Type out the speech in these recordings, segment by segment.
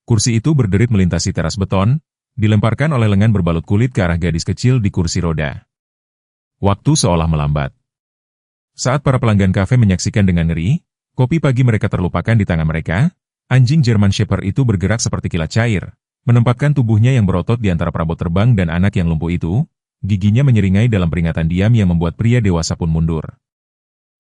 Kursi itu berderit melintasi teras beton, dilemparkan oleh lengan berbalut kulit ke arah gadis kecil di kursi roda. Waktu seolah melambat. Saat para pelanggan kafe menyaksikan dengan ngeri, kopi pagi mereka terlupakan di tangan mereka, anjing German Shepherd itu bergerak seperti kilat cair, menempatkan tubuhnya yang berotot di antara perabot terbang dan anak yang lumpuh itu, giginya menyeringai dalam peringatan diam yang membuat pria dewasa pun mundur.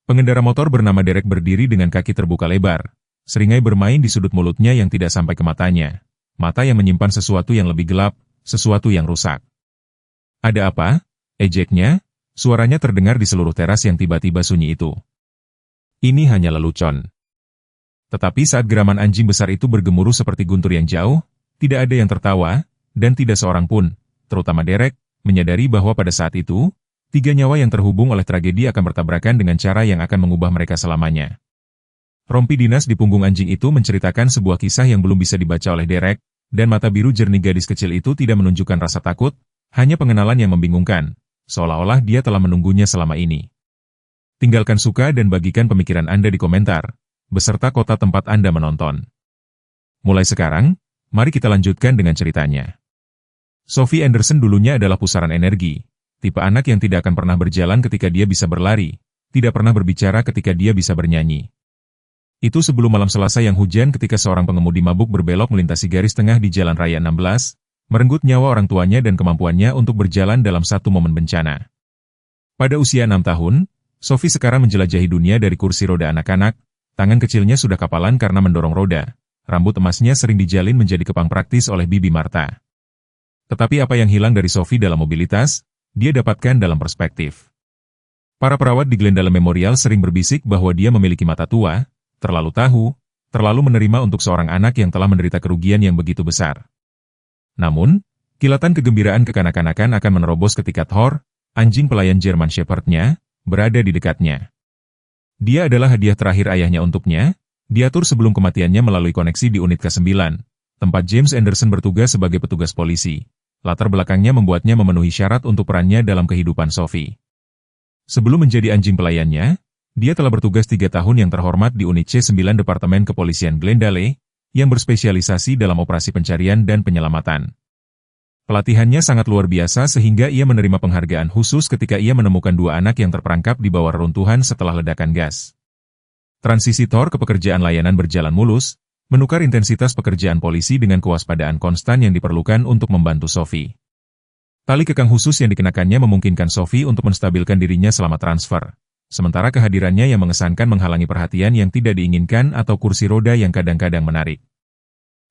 Pengendara motor bernama Derek berdiri dengan kaki terbuka lebar, seringai bermain di sudut mulutnya yang tidak sampai ke matanya, mata yang menyimpan sesuatu yang lebih gelap, sesuatu yang rusak. Ada apa? Ejeknya, suaranya terdengar di seluruh teras yang tiba-tiba sunyi itu. Ini hanya lelucon. Tetapi saat geraman anjing besar itu bergemuruh seperti guntur yang jauh, tidak ada yang tertawa, dan tidak seorang pun, terutama Derek, menyadari bahwa pada saat itu, 3 nyawa yang terhubung oleh tragedi akan bertabrakan dengan cara yang akan mengubah mereka selamanya. Rompi dinas di punggung anjing itu menceritakan sebuah kisah yang belum bisa dibaca oleh Derek, dan mata biru jernih gadis kecil itu tidak menunjukkan rasa takut, hanya pengenalan yang membingungkan, seolah-olah dia telah menunggunya selama ini. Tinggalkan suka dan bagikan pemikiran Anda di komentar, beserta kota tempat Anda menonton. Mulai sekarang, mari kita lanjutkan dengan ceritanya. Sophie Anderson dulunya adalah pusaran energi, tipe anak yang tidak akan pernah berjalan ketika dia bisa berlari, tidak pernah berbicara ketika dia bisa bernyanyi. Itu sebelum malam Selasa yang hujan ketika seorang pengemudi mabuk berbelok melintasi garis tengah di Jalan Raya 16, merenggut nyawa orang tuanya dan kemampuannya untuk berjalan dalam satu momen bencana. Pada usia 6 tahun, Sophie sekarang menjelajahi dunia dari kursi roda anak-anak, tangan kecilnya sudah kapalan karena mendorong roda, rambut emasnya sering dijalin menjadi kepang praktis oleh Bibi Martha. Tetapi apa yang hilang dari Sophie dalam mobilitas, dia dapatkan dalam perspektif. Para perawat di Glendale Memorial sering berbisik bahwa dia memiliki mata tua, terlalu tahu, terlalu menerima untuk seorang anak yang telah menderita kerugian yang begitu besar. Namun, kilatan kegembiraan kekanak-kanakan akan menerobos ketika Thor, anjing pelayan German Shepherd-nya, berada di dekatnya. Dia adalah hadiah terakhir ayahnya untuknya, diatur sebelum kematiannya melalui koneksi di unit K9, tempat James Anderson bertugas sebagai petugas polisi. Latar belakangnya membuatnya memenuhi syarat untuk perannya dalam kehidupan Sophie. Sebelum menjadi anjing pelayannya, dia telah bertugas 3 tahun yang terhormat di unit C9 Departemen Kepolisian Glendale, yang berspesialisasi dalam operasi pencarian dan penyelamatan. Pelatihannya sangat luar biasa sehingga ia menerima penghargaan khusus ketika ia menemukan 2 anak yang terperangkap di bawah reruntuhan setelah ledakan gas. Transisi Thor ke pekerjaan layanan berjalan mulus, menukar intensitas pekerjaan polisi dengan kewaspadaan konstan yang diperlukan untuk membantu Sophie. Tali kekang khusus yang dikenakannya memungkinkan Sophie untuk menstabilkan dirinya selama transfer. Sementara kehadirannya yang mengesankan menghalangi perhatian yang tidak diinginkan atau kursi roda yang kadang-kadang menarik.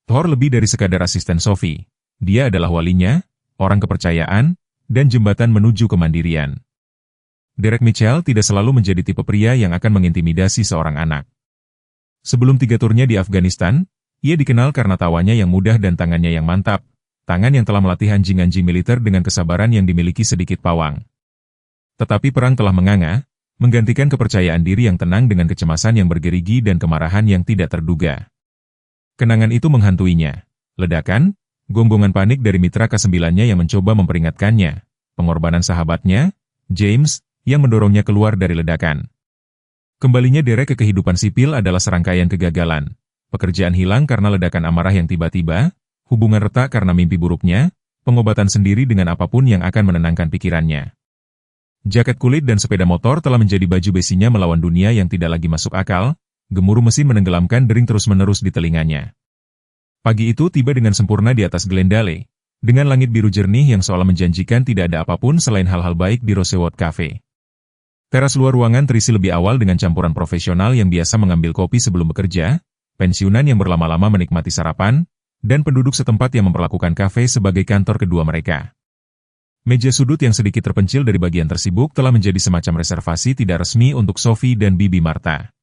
Thor lebih dari sekadar asisten Sophie. Dia adalah walinya, orang kepercayaan, dan jembatan menuju kemandirian. Derek Mitchell tidak selalu menjadi tipe pria yang akan mengintimidasi seorang anak. Sebelum 3 turnya di Afghanistan, ia dikenal karena tawanya yang mudah dan tangannya yang mantap, tangan yang telah melatih anjing-anjing militer dengan kesabaran yang dimiliki sedikit pawang. Tetapi perang telah menganga, menggantikan kepercayaan diri yang tenang dengan kecemasan yang bergerigi dan kemarahan yang tidak terduga. Kenangan itu menghantuinya. Ledakan, gonggongan panik dari mitra K9-nya yang mencoba memperingatkannya, pengorbanan sahabatnya, James, yang mendorongnya keluar dari ledakan. Kembalinya Derek ke kehidupan sipil adalah serangkaian kegagalan. Pekerjaan hilang karena ledakan amarah yang tiba-tiba, hubungan retak karena mimpi buruknya, pengobatan sendiri dengan apapun yang akan menenangkan pikirannya. Jaket kulit dan sepeda motor telah menjadi baju besinya melawan dunia yang tidak lagi masuk akal, gemuruh mesin menenggelamkan dering terus-menerus di telinganya. Pagi itu tiba dengan sempurna di atas Glendale, dengan langit biru jernih yang seolah menjanjikan tidak ada apapun selain hal-hal baik di Rosewood Cafe. Teras luar ruangan terisi lebih awal dengan campuran profesional yang biasa mengambil kopi sebelum bekerja, pensiunan yang berlama-lama menikmati sarapan, dan penduduk setempat yang memperlakukan kafe sebagai kantor kedua mereka. Meja sudut yang sedikit terpencil dari bagian tersibuk telah menjadi semacam reservasi tidak resmi untuk Sophie dan Bibi Martha.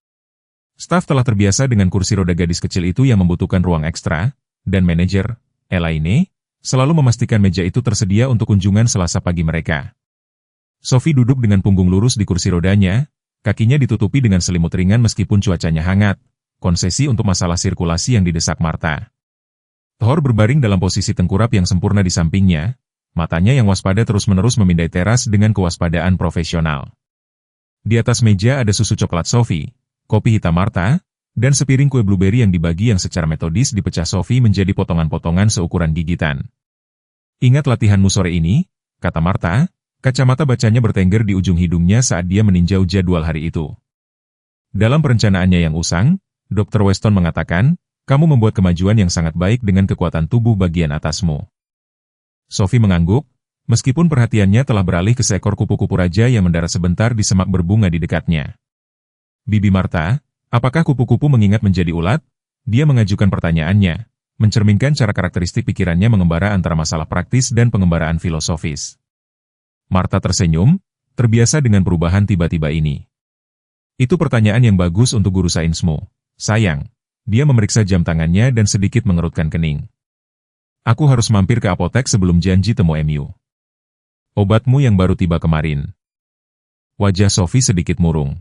Staf telah terbiasa dengan kursi roda gadis kecil itu yang membutuhkan ruang ekstra, dan manajer, Elaine, selalu memastikan meja itu tersedia untuk kunjungan Selasa pagi mereka. Sophie duduk dengan punggung lurus di kursi rodanya, kakinya ditutupi dengan selimut ringan meskipun cuacanya hangat, konsesi untuk masalah sirkulasi yang didesak Martha. Thor berbaring dalam posisi tengkurap yang sempurna di sampingnya, matanya yang waspada terus-menerus memindai teras dengan kewaspadaan profesional. Di atas meja ada susu coklat Sophie, kopi hitam Martha, Dan sepiring kue blueberry yang dibagi yang secara metodis dipecah Sophie menjadi potongan-potongan seukuran gigitan. "Ingat latihanmu sore ini?" kata Martha, kacamata bacanya bertengger di ujung hidungnya saat dia meninjau jadwal hari itu. Dalam perencanaannya yang usang, Dr. Weston mengatakan, "Kamu membuat kemajuan yang sangat baik dengan kekuatan tubuh bagian atasmu." Sophie mengangguk, meskipun perhatiannya telah beralih ke seekor kupu-kupu raja yang mendarat sebentar di semak berbunga di dekatnya. "Bibi Martha, apakah kupu-kupu mengingat menjadi ulat?" Dia mengajukan pertanyaannya, mencerminkan cara karakteristik pikirannya mengembara antara masalah praktis dan pengembaraan filosofis. Martha tersenyum, terbiasa dengan perubahan tiba-tiba ini. "Itu pertanyaan yang bagus untuk guru sainsmu, sayang." Dia memeriksa jam tangannya dan sedikit mengerutkan kening. "Aku harus mampir ke apotek sebelum janji temu MU. Obatmu yang baru tiba kemarin." Wajah Sophie sedikit murung.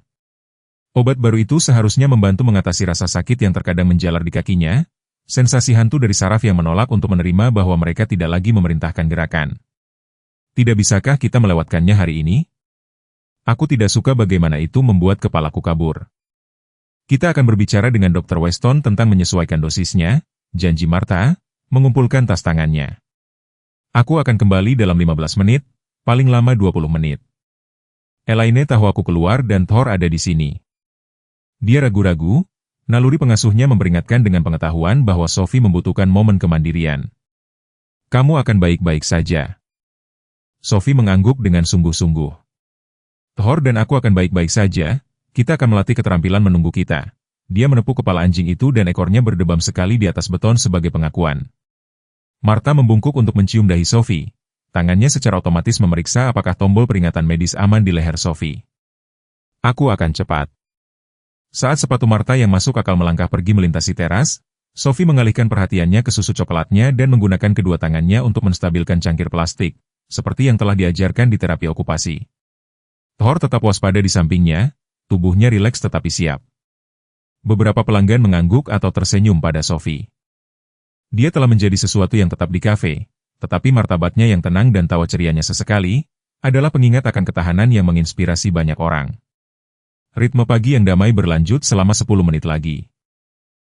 Obat baru itu seharusnya membantu mengatasi rasa sakit yang terkadang menjalar di kakinya, sensasi hantu dari saraf yang menolak untuk menerima bahwa mereka tidak lagi memerintahkan gerakan. "Tidak bisakah kita melewatkannya hari ini? Aku tidak suka bagaimana itu membuat kepalaku kabur." "Kita akan berbicara dengan Dr. Weston tentang menyesuaikan dosisnya," janji Martha, mengumpulkan tas tangannya. "Aku akan kembali dalam 15 menit, paling lama 20 menit. Elaine tahu aku keluar dan Thor ada di sini." Dia ragu-ragu, naluri pengasuhnya memperingatkan dengan pengetahuan bahwa Sophie membutuhkan momen kemandirian. "Kamu akan baik-baik saja." Sophie mengangguk dengan sungguh-sungguh. "Thor dan aku akan baik-baik saja, kita akan melatih keterampilan menunggu kita." Dia menepuk kepala anjing itu dan ekornya berdebam sekali di atas beton sebagai pengakuan. Martha membungkuk untuk mencium dahi Sophie. Tangannya secara otomatis memeriksa apakah tombol peringatan medis aman di leher Sophie. "Aku akan cepat." Saat sepatu Martha yang masuk akal melangkah pergi melintasi teras, Sophie mengalihkan perhatiannya ke susu coklatnya dan menggunakan kedua tangannya untuk menstabilkan cangkir plastik, seperti yang telah diajarkan di terapi okupasi. Thor tetap waspada di sampingnya, tubuhnya rileks tetapi siap. Beberapa pelanggan mengangguk atau tersenyum pada Sophie. Dia telah menjadi sesuatu yang tetap di kafe, tetapi martabatnya yang tenang dan tawa cerianya sesekali, adalah pengingat akan ketahanan yang menginspirasi banyak orang. Ritme pagi yang damai berlanjut selama 10 menit lagi.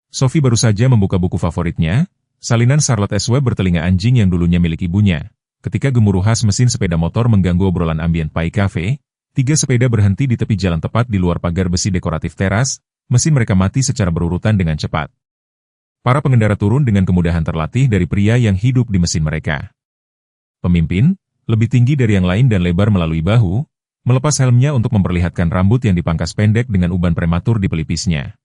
Sophie baru saja membuka buku favoritnya, salinan Charlotte S. Webb bertelinga anjing yang dulunya milik ibunya. Ketika gemuruh khas mesin sepeda motor mengganggu obrolan ambien Pai Cafe, 3 sepeda berhenti di tepi jalan tepat di luar pagar besi dekoratif teras, mesin mereka mati secara berurutan dengan cepat. Para pengendara turun dengan kemudahan terlatih dari pria yang hidup di mesin mereka. Pemimpin, lebih tinggi dari yang lain dan lebar melalui bahu, melepas helmnya untuk memperlihatkan rambut yang dipangkas pendek dengan uban prematur di pelipisnya.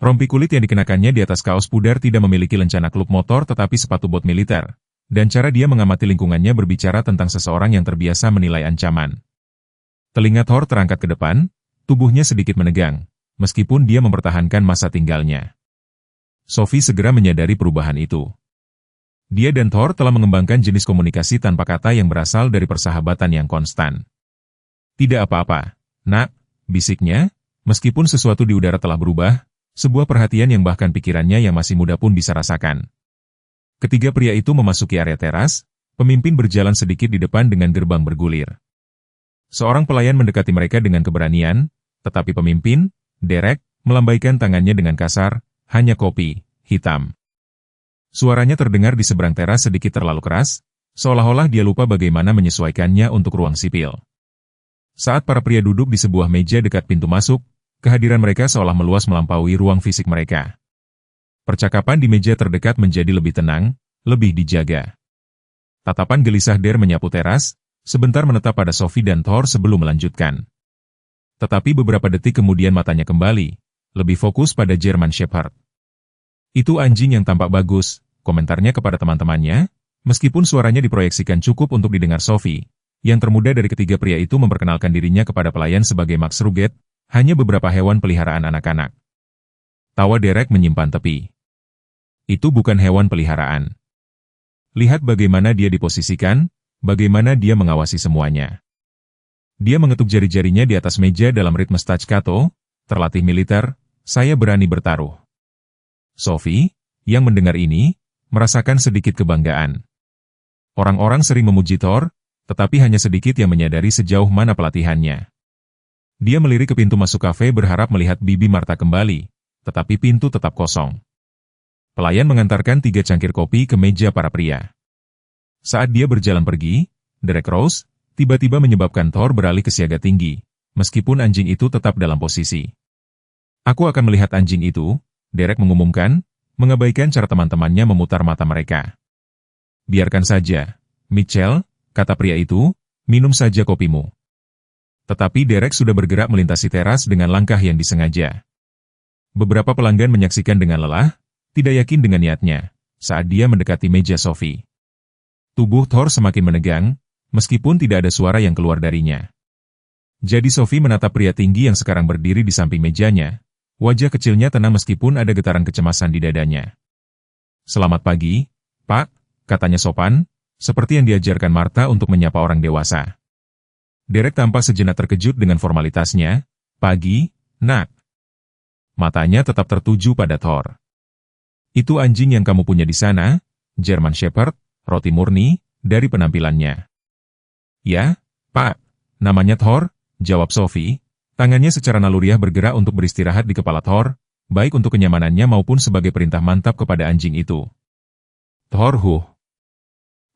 Rompi kulit yang dikenakannya di atas kaos pudar tidak memiliki lencana klub motor tetapi sepatu bot militer, dan cara dia mengamati lingkungannya berbicara tentang seseorang yang terbiasa menilai ancaman. Telinga Thor terangkat ke depan, tubuhnya sedikit menegang, meskipun dia mempertahankan masa tinggalnya. Sophie segera menyadari perubahan itu. Dia dan Thor telah mengembangkan jenis komunikasi tanpa kata yang berasal dari persahabatan yang konstan. "Tidak apa-apa, nak," bisiknya, meskipun sesuatu di udara telah berubah, sebuah perhatian yang bahkan pikirannya yang masih muda pun bisa rasakan. Ketiga pria itu memasuki area teras, pemimpin berjalan sedikit di depan dengan gerbang bergulir. Seorang pelayan mendekati mereka dengan keberanian, tetapi pemimpin, Derek, melambaikan tangannya dengan kasar, "Hanya kopi, hitam." Suaranya terdengar di seberang teras sedikit terlalu keras, seolah-olah dia lupa bagaimana menyesuaikannya untuk ruang sipil. Saat para pria duduk di sebuah meja dekat pintu masuk, kehadiran mereka seolah meluas melampaui ruang fisik mereka. Percakapan di meja terdekat menjadi lebih tenang, lebih dijaga. Tatapan gelisah Der menyapu teras, sebentar menetap pada Sophie dan Thor sebelum melanjutkan. Tetapi beberapa detik kemudian matanya kembali, lebih fokus pada German Shepherd. "Itu anjing yang tampak bagus," komentarnya kepada teman-temannya, meskipun suaranya diproyeksikan cukup untuk didengar Sophie. Yang termuda dari ketiga pria itu memperkenalkan dirinya kepada pelayan sebagai Max Ruget, hanya beberapa hewan peliharaan anak-anak. Tawa Derek menyimpan tepi. "Itu bukan hewan peliharaan. Lihat bagaimana dia diposisikan, bagaimana dia mengawasi semuanya." Dia mengetuk jari-jarinya di atas meja dalam ritme staccato, terlatih militer, "Saya berani bertaruh." Sophie, yang mendengar ini, merasakan sedikit kebanggaan. Orang-orang sering memuji Thor, tetapi hanya sedikit yang menyadari sejauh mana pelatihannya. Dia melirik ke pintu masuk kafe berharap melihat Bibi Martha kembali, tetapi pintu tetap kosong. Pelayan mengantarkan 3 cangkir kopi ke meja para pria. Saat dia berjalan pergi, Derek Rose tiba-tiba menyebabkan Thor beralih ke siaga tinggi, meskipun anjing itu tetap dalam posisi. Aku akan melihat anjing itu, Derek mengumumkan, mengabaikan cara teman-temannya memutar mata mereka. Biarkan saja, Mitchell, kata pria itu, minum saja kopimu. Tetapi Derek sudah bergerak melintasi teras dengan langkah yang disengaja. Beberapa pelanggan menyaksikan dengan lelah, tidak yakin dengan niatnya, saat dia mendekati meja Sophie. Tubuh Thor semakin menegang, meskipun tidak ada suara yang keluar darinya. Jadi Sophie menatap pria tinggi yang sekarang berdiri di samping mejanya. Wajah kecilnya tenang meskipun ada getaran kecemasan di dadanya. "Selamat pagi, Pak," katanya sopan, seperti yang diajarkan Martha untuk menyapa orang dewasa. Derek tampak sejenak terkejut dengan formalitasnya. "Pagi, Nak." Matanya tetap tertuju pada Thor. "Itu anjing yang kamu punya di sana, German Shepherd, roti murni, dari penampilannya." "Ya, Pak, namanya Thor," jawab Sophie. Tangannya secara naluriah bergerak untuk beristirahat di kepala Thor, baik untuk kenyamanannya maupun sebagai perintah mantap kepada anjing itu. "Thor, huh."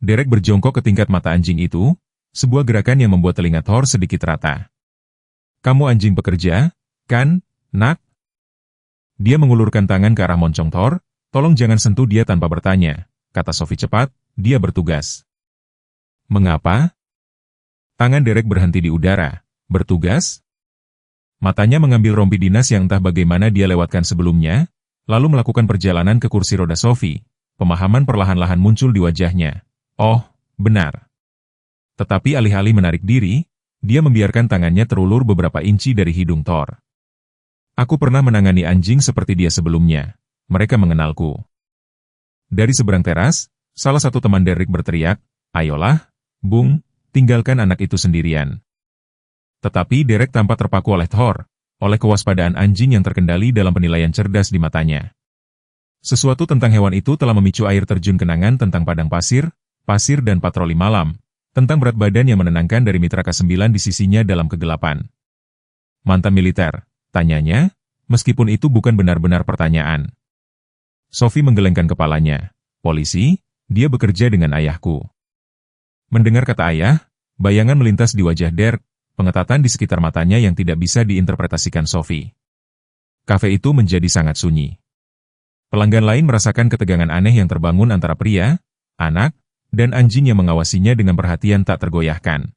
Derek berjongkok ke tingkat mata anjing itu, sebuah gerakan yang membuat telinga Thor sedikit rata. "Kamu anjing pekerja, kan, Nak?" Dia mengulurkan tangan ke arah moncong Thor. "Tolong jangan sentuh dia tanpa bertanya," kata Sophie cepat, "dia bertugas." "Mengapa?" Tangan Derek berhenti di udara. "Bertugas?" Matanya mengambil rompi dinas yang entah bagaimana dia lewatkan sebelumnya, lalu melakukan perjalanan ke kursi roda Sophie. Pemahaman perlahan-lahan muncul di wajahnya. Oh, benar. Tetapi alih-alih menarik diri, dia membiarkan tangannya terulur beberapa inci dari hidung Thor. "Aku pernah menangani anjing seperti dia sebelumnya. Mereka mengenalku." Dari seberang teras, salah satu teman Derek berteriak, "Ayolah, Bung, tinggalkan anak itu sendirian." Tetapi Derek tampak terpaku oleh Thor, oleh kewaspadaan anjing yang terkendali dalam penilaian cerdas di matanya. Sesuatu tentang hewan itu telah memicu air terjun kenangan tentang padang pasir dan patroli malam, tentang berat badan yang menenangkan dari mitra K9 di sisinya dalam kegelapan. "Mantan militer?" tanyanya, meskipun itu bukan benar-benar pertanyaan. Sophie menggelengkan kepalanya. "Polisi, dia bekerja dengan ayahku." Mendengar kata ayah, bayangan melintas di wajah Derek, pengetatan di sekitar matanya yang tidak bisa diinterpretasikan Sophie. Kafe itu menjadi sangat sunyi. Pelanggan lain merasakan ketegangan aneh yang terbangun antara pria, anak, dan anjing yang mengawasinya dengan perhatian tak tergoyahkan.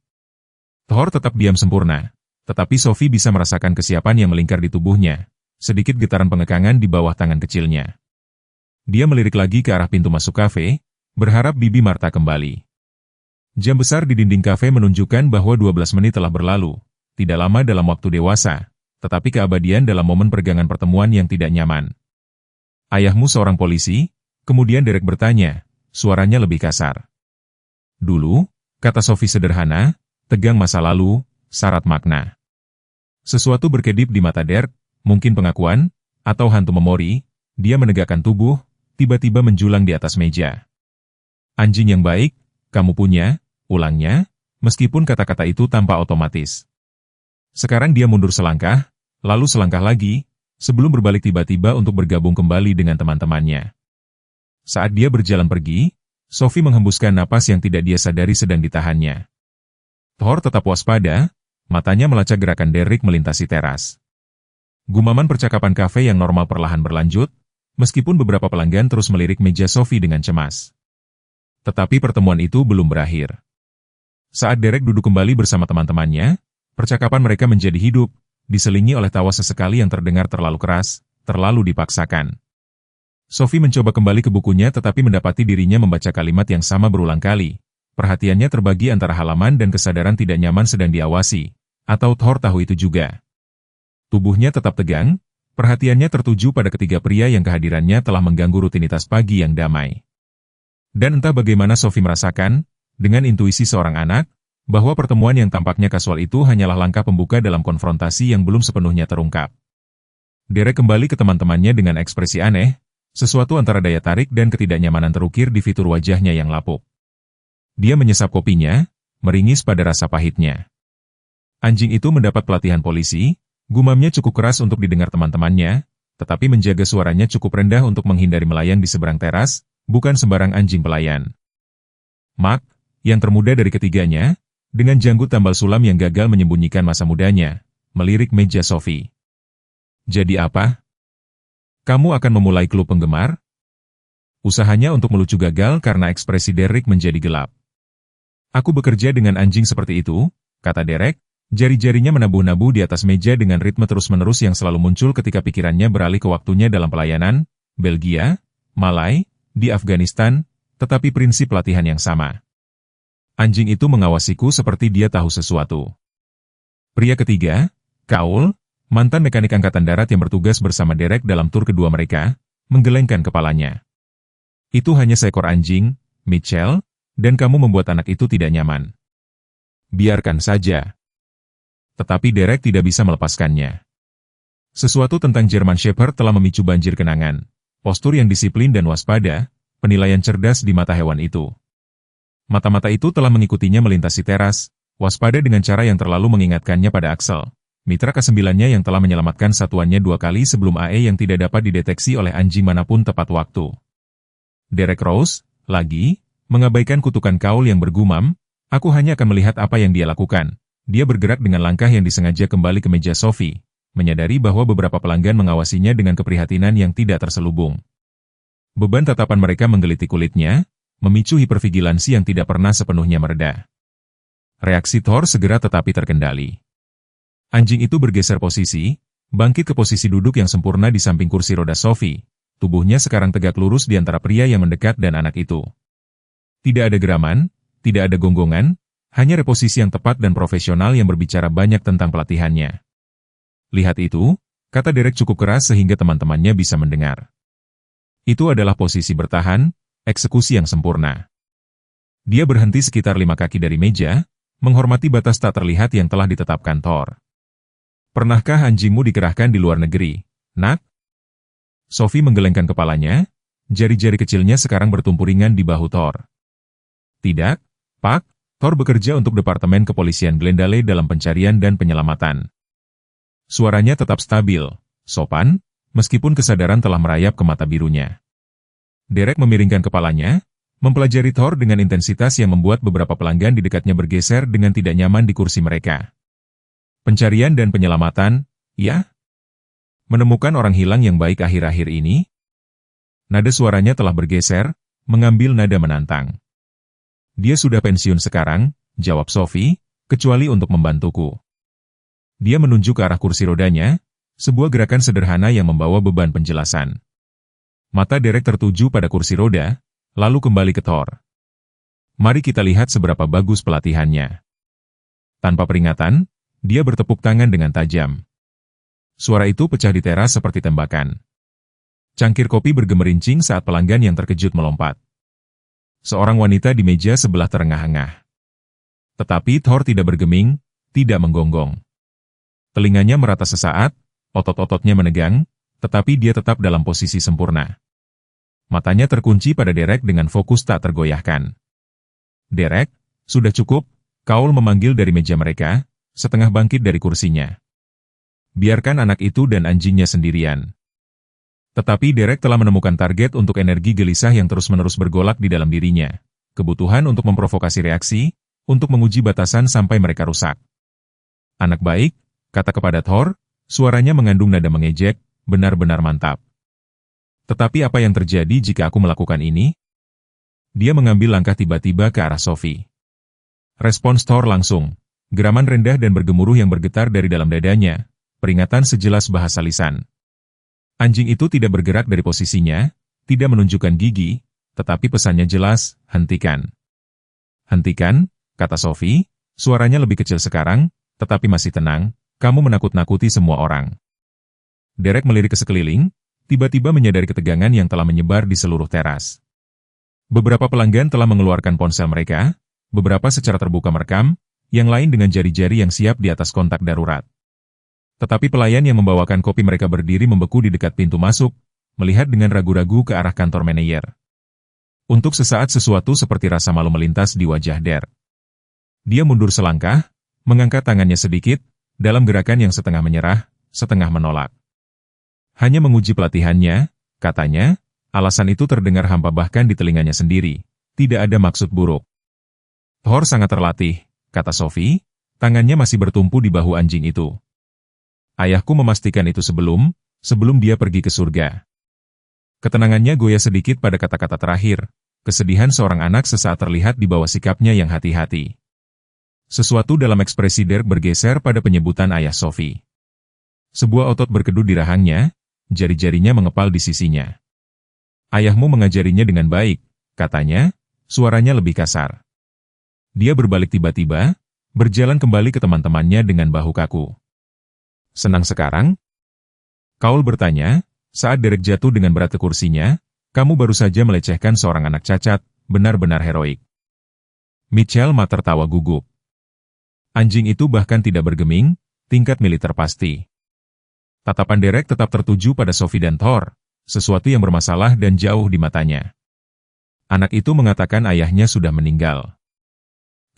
Thor tetap diam sempurna, tetapi Sophie bisa merasakan kesiapan yang melingkar di tubuhnya, sedikit getaran pengekangan di bawah tangan kecilnya. Dia melirik lagi ke arah pintu masuk kafe, berharap Bibi Martha kembali. Jam besar di dinding kafe menunjukkan bahwa 12 menit telah berlalu, tidak lama dalam waktu dewasa, tetapi keabadian dalam momen peregangan pertemuan yang tidak nyaman. "Ayahmu seorang polisi?" Kemudian Derek bertanya, suaranya lebih kasar. "Dulu," kata Sophie sederhana, tegang masa lalu, syarat makna. Sesuatu berkedip di mata Derek, mungkin pengakuan, atau hantu memori. Dia menegakkan tubuh, tiba-tiba menjulang di atas meja. "Anjing yang baik, kamu punya," ulangnya, meskipun kata-kata itu tanpa otomatis. Sekarang dia mundur selangkah, lalu selangkah lagi, sebelum berbalik tiba-tiba untuk bergabung kembali dengan teman-temannya. Saat dia berjalan pergi, Sophie menghembuskan napas yang tidak dia sadari sedang ditahannya. Thor tetap waspada, matanya melacak gerakan Derek melintasi teras. Gumaman percakapan kafe yang normal perlahan berlanjut, meskipun beberapa pelanggan terus melirik meja Sophie dengan cemas. Tetapi pertemuan itu belum berakhir. Saat Derek duduk kembali bersama teman-temannya, percakapan mereka menjadi hidup, diselingi oleh tawa sesekali yang terdengar terlalu keras, terlalu dipaksakan. Sophie mencoba kembali ke bukunya tetapi mendapati dirinya membaca kalimat yang sama berulang kali. Perhatiannya terbagi antara halaman dan kesadaran tidak nyaman sedang diawasi, atau Thor tahu itu juga. Tubuhnya tetap tegang, perhatiannya tertuju pada ketiga pria yang kehadirannya telah mengganggu rutinitas pagi yang damai. Dan entah bagaimana Sophie merasakan, dengan intuisi seorang anak, bahwa pertemuan yang tampaknya kasual itu hanyalah langkah pembuka dalam konfrontasi yang belum sepenuhnya terungkap. Derek kembali ke teman-temannya dengan ekspresi aneh, sesuatu antara daya tarik dan ketidaknyamanan terukir di fitur wajahnya yang lapuk. Dia menyesap kopinya, meringis pada rasa pahitnya. Anjing itu mendapat pelatihan polisi, gumamnya cukup keras untuk didengar teman-temannya, tetapi menjaga suaranya cukup rendah untuk menghindari melayang di seberang teras, bukan sembarang anjing pelayan. Mark, yang termuda dari ketiganya, dengan janggut tambal sulam yang gagal menyembunyikan masa mudanya, melirik meja Sophie. Jadi apa? Kamu akan memulai klub penggemar? Usahanya untuk melucu gagal karena ekspresi Derek menjadi gelap. Aku bekerja dengan anjing seperti itu, kata Derek, jari-jarinya menabuh-nabuh di atas meja dengan ritme terus-menerus yang selalu muncul ketika pikirannya beralih ke waktunya dalam pelayanan, Belgia, Malai, di Afghanistan, tetapi prinsip latihan yang sama. Anjing itu mengawasiku seperti dia tahu sesuatu. Pria ketiga, Kaul, mantan mekanik angkatan darat yang bertugas bersama Derek dalam tur kedua mereka, menggelengkan kepalanya. Itu hanya seekor anjing, Mitchell, dan kamu membuat anak itu tidak nyaman. Biarkan saja. Tetapi Derek tidak bisa melepaskannya. Sesuatu tentang German Shepherd telah memicu banjir kenangan, postur yang disiplin dan waspada, penilaian cerdas di mata hewan itu. Mata-mata itu telah mengikutinya melintasi teras, waspada dengan cara yang terlalu mengingatkannya pada Axel, mitra ke-9-nya yang telah menyelamatkan satuannya 2 kali sebelum AE yang tidak dapat dideteksi oleh anjing manapun tepat waktu. Derek Rose, lagi, mengabaikan kutukan Kaul yang bergumam, aku hanya akan melihat apa yang dia lakukan. Dia bergerak dengan langkah yang disengaja kembali ke meja Sophie, menyadari bahwa beberapa pelanggan mengawasinya dengan keprihatinan yang tidak terselubung. Beban tatapan mereka menggeliti kulitnya, memicu hipervigilansi yang tidak pernah sepenuhnya mereda. Reaksi Thor segera tetapi terkendali. Anjing itu bergeser posisi, bangkit ke posisi duduk yang sempurna di samping kursi roda Sophie. Tubuhnya sekarang tegak lurus di antara pria yang mendekat dan anak itu. Tidak ada geraman, tidak ada gonggongan, hanya reposisi yang tepat dan profesional yang berbicara banyak tentang pelatihannya. Lihat itu, kata Derek cukup keras sehingga teman-temannya bisa mendengar. Itu adalah posisi bertahan, eksekusi yang sempurna. Dia berhenti sekitar 5 kaki dari meja, menghormati batas tak terlihat yang telah ditetapkan Thor. Pernahkah anjingmu dikerahkan di luar negeri, Nak? Sophie menggelengkan kepalanya, jari-jari kecilnya sekarang bertumpu ringan di bahu Thor. Tidak, Pak, Thor bekerja untuk Departemen Kepolisian Glendale dalam pencarian dan penyelamatan. Suaranya tetap stabil, sopan, meskipun kesadaran telah merayap ke mata birunya. Derek memiringkan kepalanya, mempelajari Thor dengan intensitas yang membuat beberapa pelanggan di dekatnya bergeser dengan tidak nyaman di kursi mereka. Pencarian dan penyelamatan, ya? Menemukan orang hilang yang baik akhir-akhir ini? Nada suaranya telah bergeser, mengambil nada menantang. Dia sudah pensiun sekarang, jawab Sophie, kecuali untuk membantuku. Dia menunjuk ke arah kursi rodanya, sebuah gerakan sederhana yang membawa beban penjelasan. Mata Derek tertuju pada kursi roda, lalu kembali ke Thor. Mari kita lihat seberapa bagus pelatihannya. Tanpa peringatan, dia bertepuk tangan dengan tajam. Suara itu pecah di teras seperti tembakan. Cangkir kopi bergemerincing saat pelanggan yang terkejut melompat. Seorang wanita di meja sebelah terengah-engah. Tetapi Thor tidak bergeming, tidak menggonggong. Telinganya merata sesaat, otot-ototnya menegang, tetapi dia tetap dalam posisi sempurna. Matanya terkunci pada Derek dengan fokus tak tergoyahkan. Derek, sudah cukup, Kaul memanggil dari meja mereka, setengah bangkit dari kursinya. Biarkan anak itu dan anjingnya sendirian. Tetapi Derek telah menemukan target untuk energi gelisah yang terus-menerus bergolak di dalam dirinya. Kebutuhan untuk memprovokasi reaksi, untuk menguji batasan sampai mereka rusak. Anak baik, kata kepada Thor, suaranya mengandung nada mengejek, benar-benar mantap. Tetapi apa yang terjadi jika aku melakukan ini? Dia mengambil langkah tiba-tiba ke arah Sophie. Respons Thor langsung, geraman rendah dan bergemuruh yang bergetar dari dalam dadanya, peringatan sejelas bahasa lisan. Anjing itu tidak bergerak dari posisinya, tidak menunjukkan gigi, tetapi pesannya jelas, hentikan. Hentikan, kata Sophie, suaranya lebih kecil sekarang, tetapi masih tenang, kamu menakut-nakuti semua orang. Derek melirik ke sekeliling, tiba-tiba menyadari ketegangan yang telah menyebar di seluruh teras. Beberapa pelanggan telah mengeluarkan ponsel mereka, beberapa secara terbuka merekam, yang lain dengan jari-jari yang siap di atas kontak darurat. Tetapi pelayan yang membawakan kopi mereka berdiri membeku di dekat pintu masuk, melihat dengan ragu-ragu ke arah kantor manajer. Untuk sesaat sesuatu seperti rasa malu melintas di wajah Derek. Dia mundur selangkah, mengangkat tangannya sedikit, dalam gerakan yang setengah menyerah, setengah menolak. Hanya menguji pelatihannya, katanya, alasan itu terdengar hampa bahkan di telinganya sendiri. Tidak ada maksud buruk. Thor sangat terlatih, kata Sophie, tangannya masih bertumpu di bahu anjing itu. Ayahku memastikan itu sebelum dia pergi ke surga. Ketenangannya goyah sedikit pada kata-kata terakhir. Kesedihan seorang anak sesaat terlihat di bawah sikapnya yang hati-hati. Sesuatu dalam ekspresi Derek bergeser pada penyebutan ayah Sophie. Sebuah otot berkedut di rahangnya, jari-jarinya mengepal di sisinya. Ayahmu mengajarinya dengan baik, katanya, suaranya lebih kasar. Dia berbalik tiba-tiba, berjalan kembali ke teman-temannya dengan bahu kaku. Senang sekarang? Kaul bertanya, saat Derek jatuh dengan berat ke kursinya. Kamu baru saja melecehkan seorang anak cacat, benar-benar heroik. Mitchell tertawa gugup. Anjing itu bahkan tidak bergeming, tingkat militer pasti. Tatapan Derek tetap tertuju pada Sophie dan Thor, sesuatu yang bermasalah dan jauh di matanya. Anak itu mengatakan ayahnya sudah meninggal.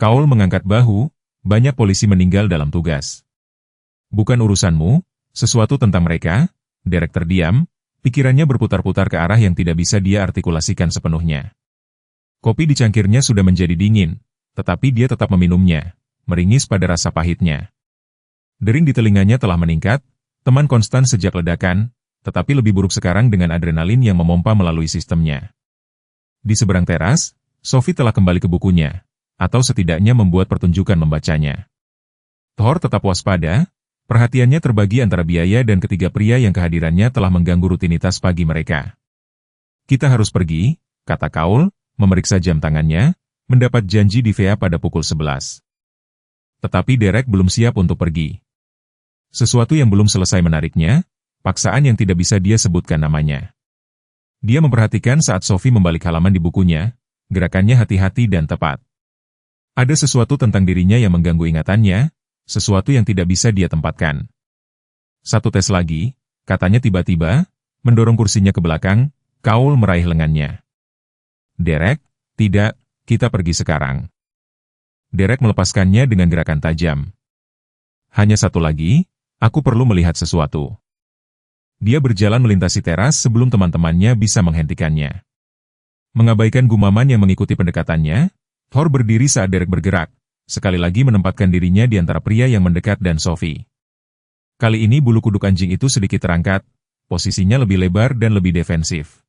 Kaul mengangkat bahu, banyak polisi meninggal dalam tugas. Bukan urusanmu, sesuatu tentang mereka. Derek terdiam. Pikirannya berputar-putar ke arah yang tidak bisa dia artikulasikan sepenuhnya. Kopi di cangkirnya sudah menjadi dingin, tetapi dia tetap meminumnya, meringis pada rasa pahitnya. Dering di telinganya telah meningkat, teman konstan sejak ledakan, tetapi lebih buruk sekarang dengan adrenalin yang memompa melalui sistemnya. Di seberang teras, Sophie telah kembali ke bukunya, atau setidaknya membuat pertunjukan membacanya. Thor tetap waspada. Perhatiannya terbagi antara biaya dan ketiga pria yang kehadirannya telah mengganggu rutinitas pagi mereka. Kita harus pergi, kata Kaul, memeriksa jam tangannya, mendapat janji di VA pada pukul 11. Tetapi Derek belum siap untuk pergi. Sesuatu yang belum selesai menariknya, paksaan yang tidak bisa dia sebutkan namanya. Dia memperhatikan saat Sophie membalik halaman di bukunya, gerakannya hati-hati dan tepat. Ada sesuatu tentang dirinya yang mengganggu ingatannya, sesuatu yang tidak bisa dia tempatkan. Satu tes lagi, katanya tiba-tiba, mendorong kursinya ke belakang. Kaul meraih lengannya. Derek, tidak, kita pergi sekarang. Derek melepaskannya dengan gerakan tajam. Hanya satu lagi, aku perlu melihat sesuatu. Dia berjalan melintasi teras sebelum teman-temannya bisa menghentikannya. Mengabaikan gumaman yang mengikuti pendekatannya, Thor berdiri saat Derek bergerak. Sekali lagi menempatkan dirinya di antara pria yang mendekat dan Sophie. Kali ini bulu kuduk anjing itu sedikit terangkat, posisinya lebih lebar dan lebih defensif.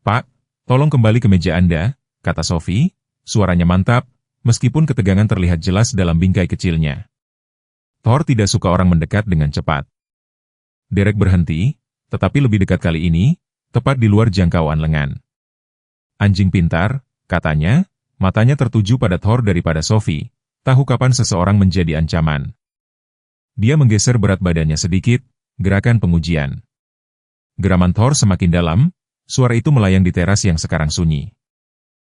Pak, tolong kembali ke meja Anda, kata Sophie, suaranya mantap, meskipun ketegangan terlihat jelas dalam bingkai kecilnya. Thor tidak suka orang mendekat dengan cepat. Derek berhenti, tetapi lebih dekat kali ini, tepat di luar jangkauan lengan. Anjing pintar, katanya, matanya tertuju pada Thor daripada Sophie, tahu kapan seseorang menjadi ancaman. Dia menggeser berat badannya sedikit, gerakan pengujian. Geraman Thor semakin dalam, suara itu melayang di teras yang sekarang sunyi.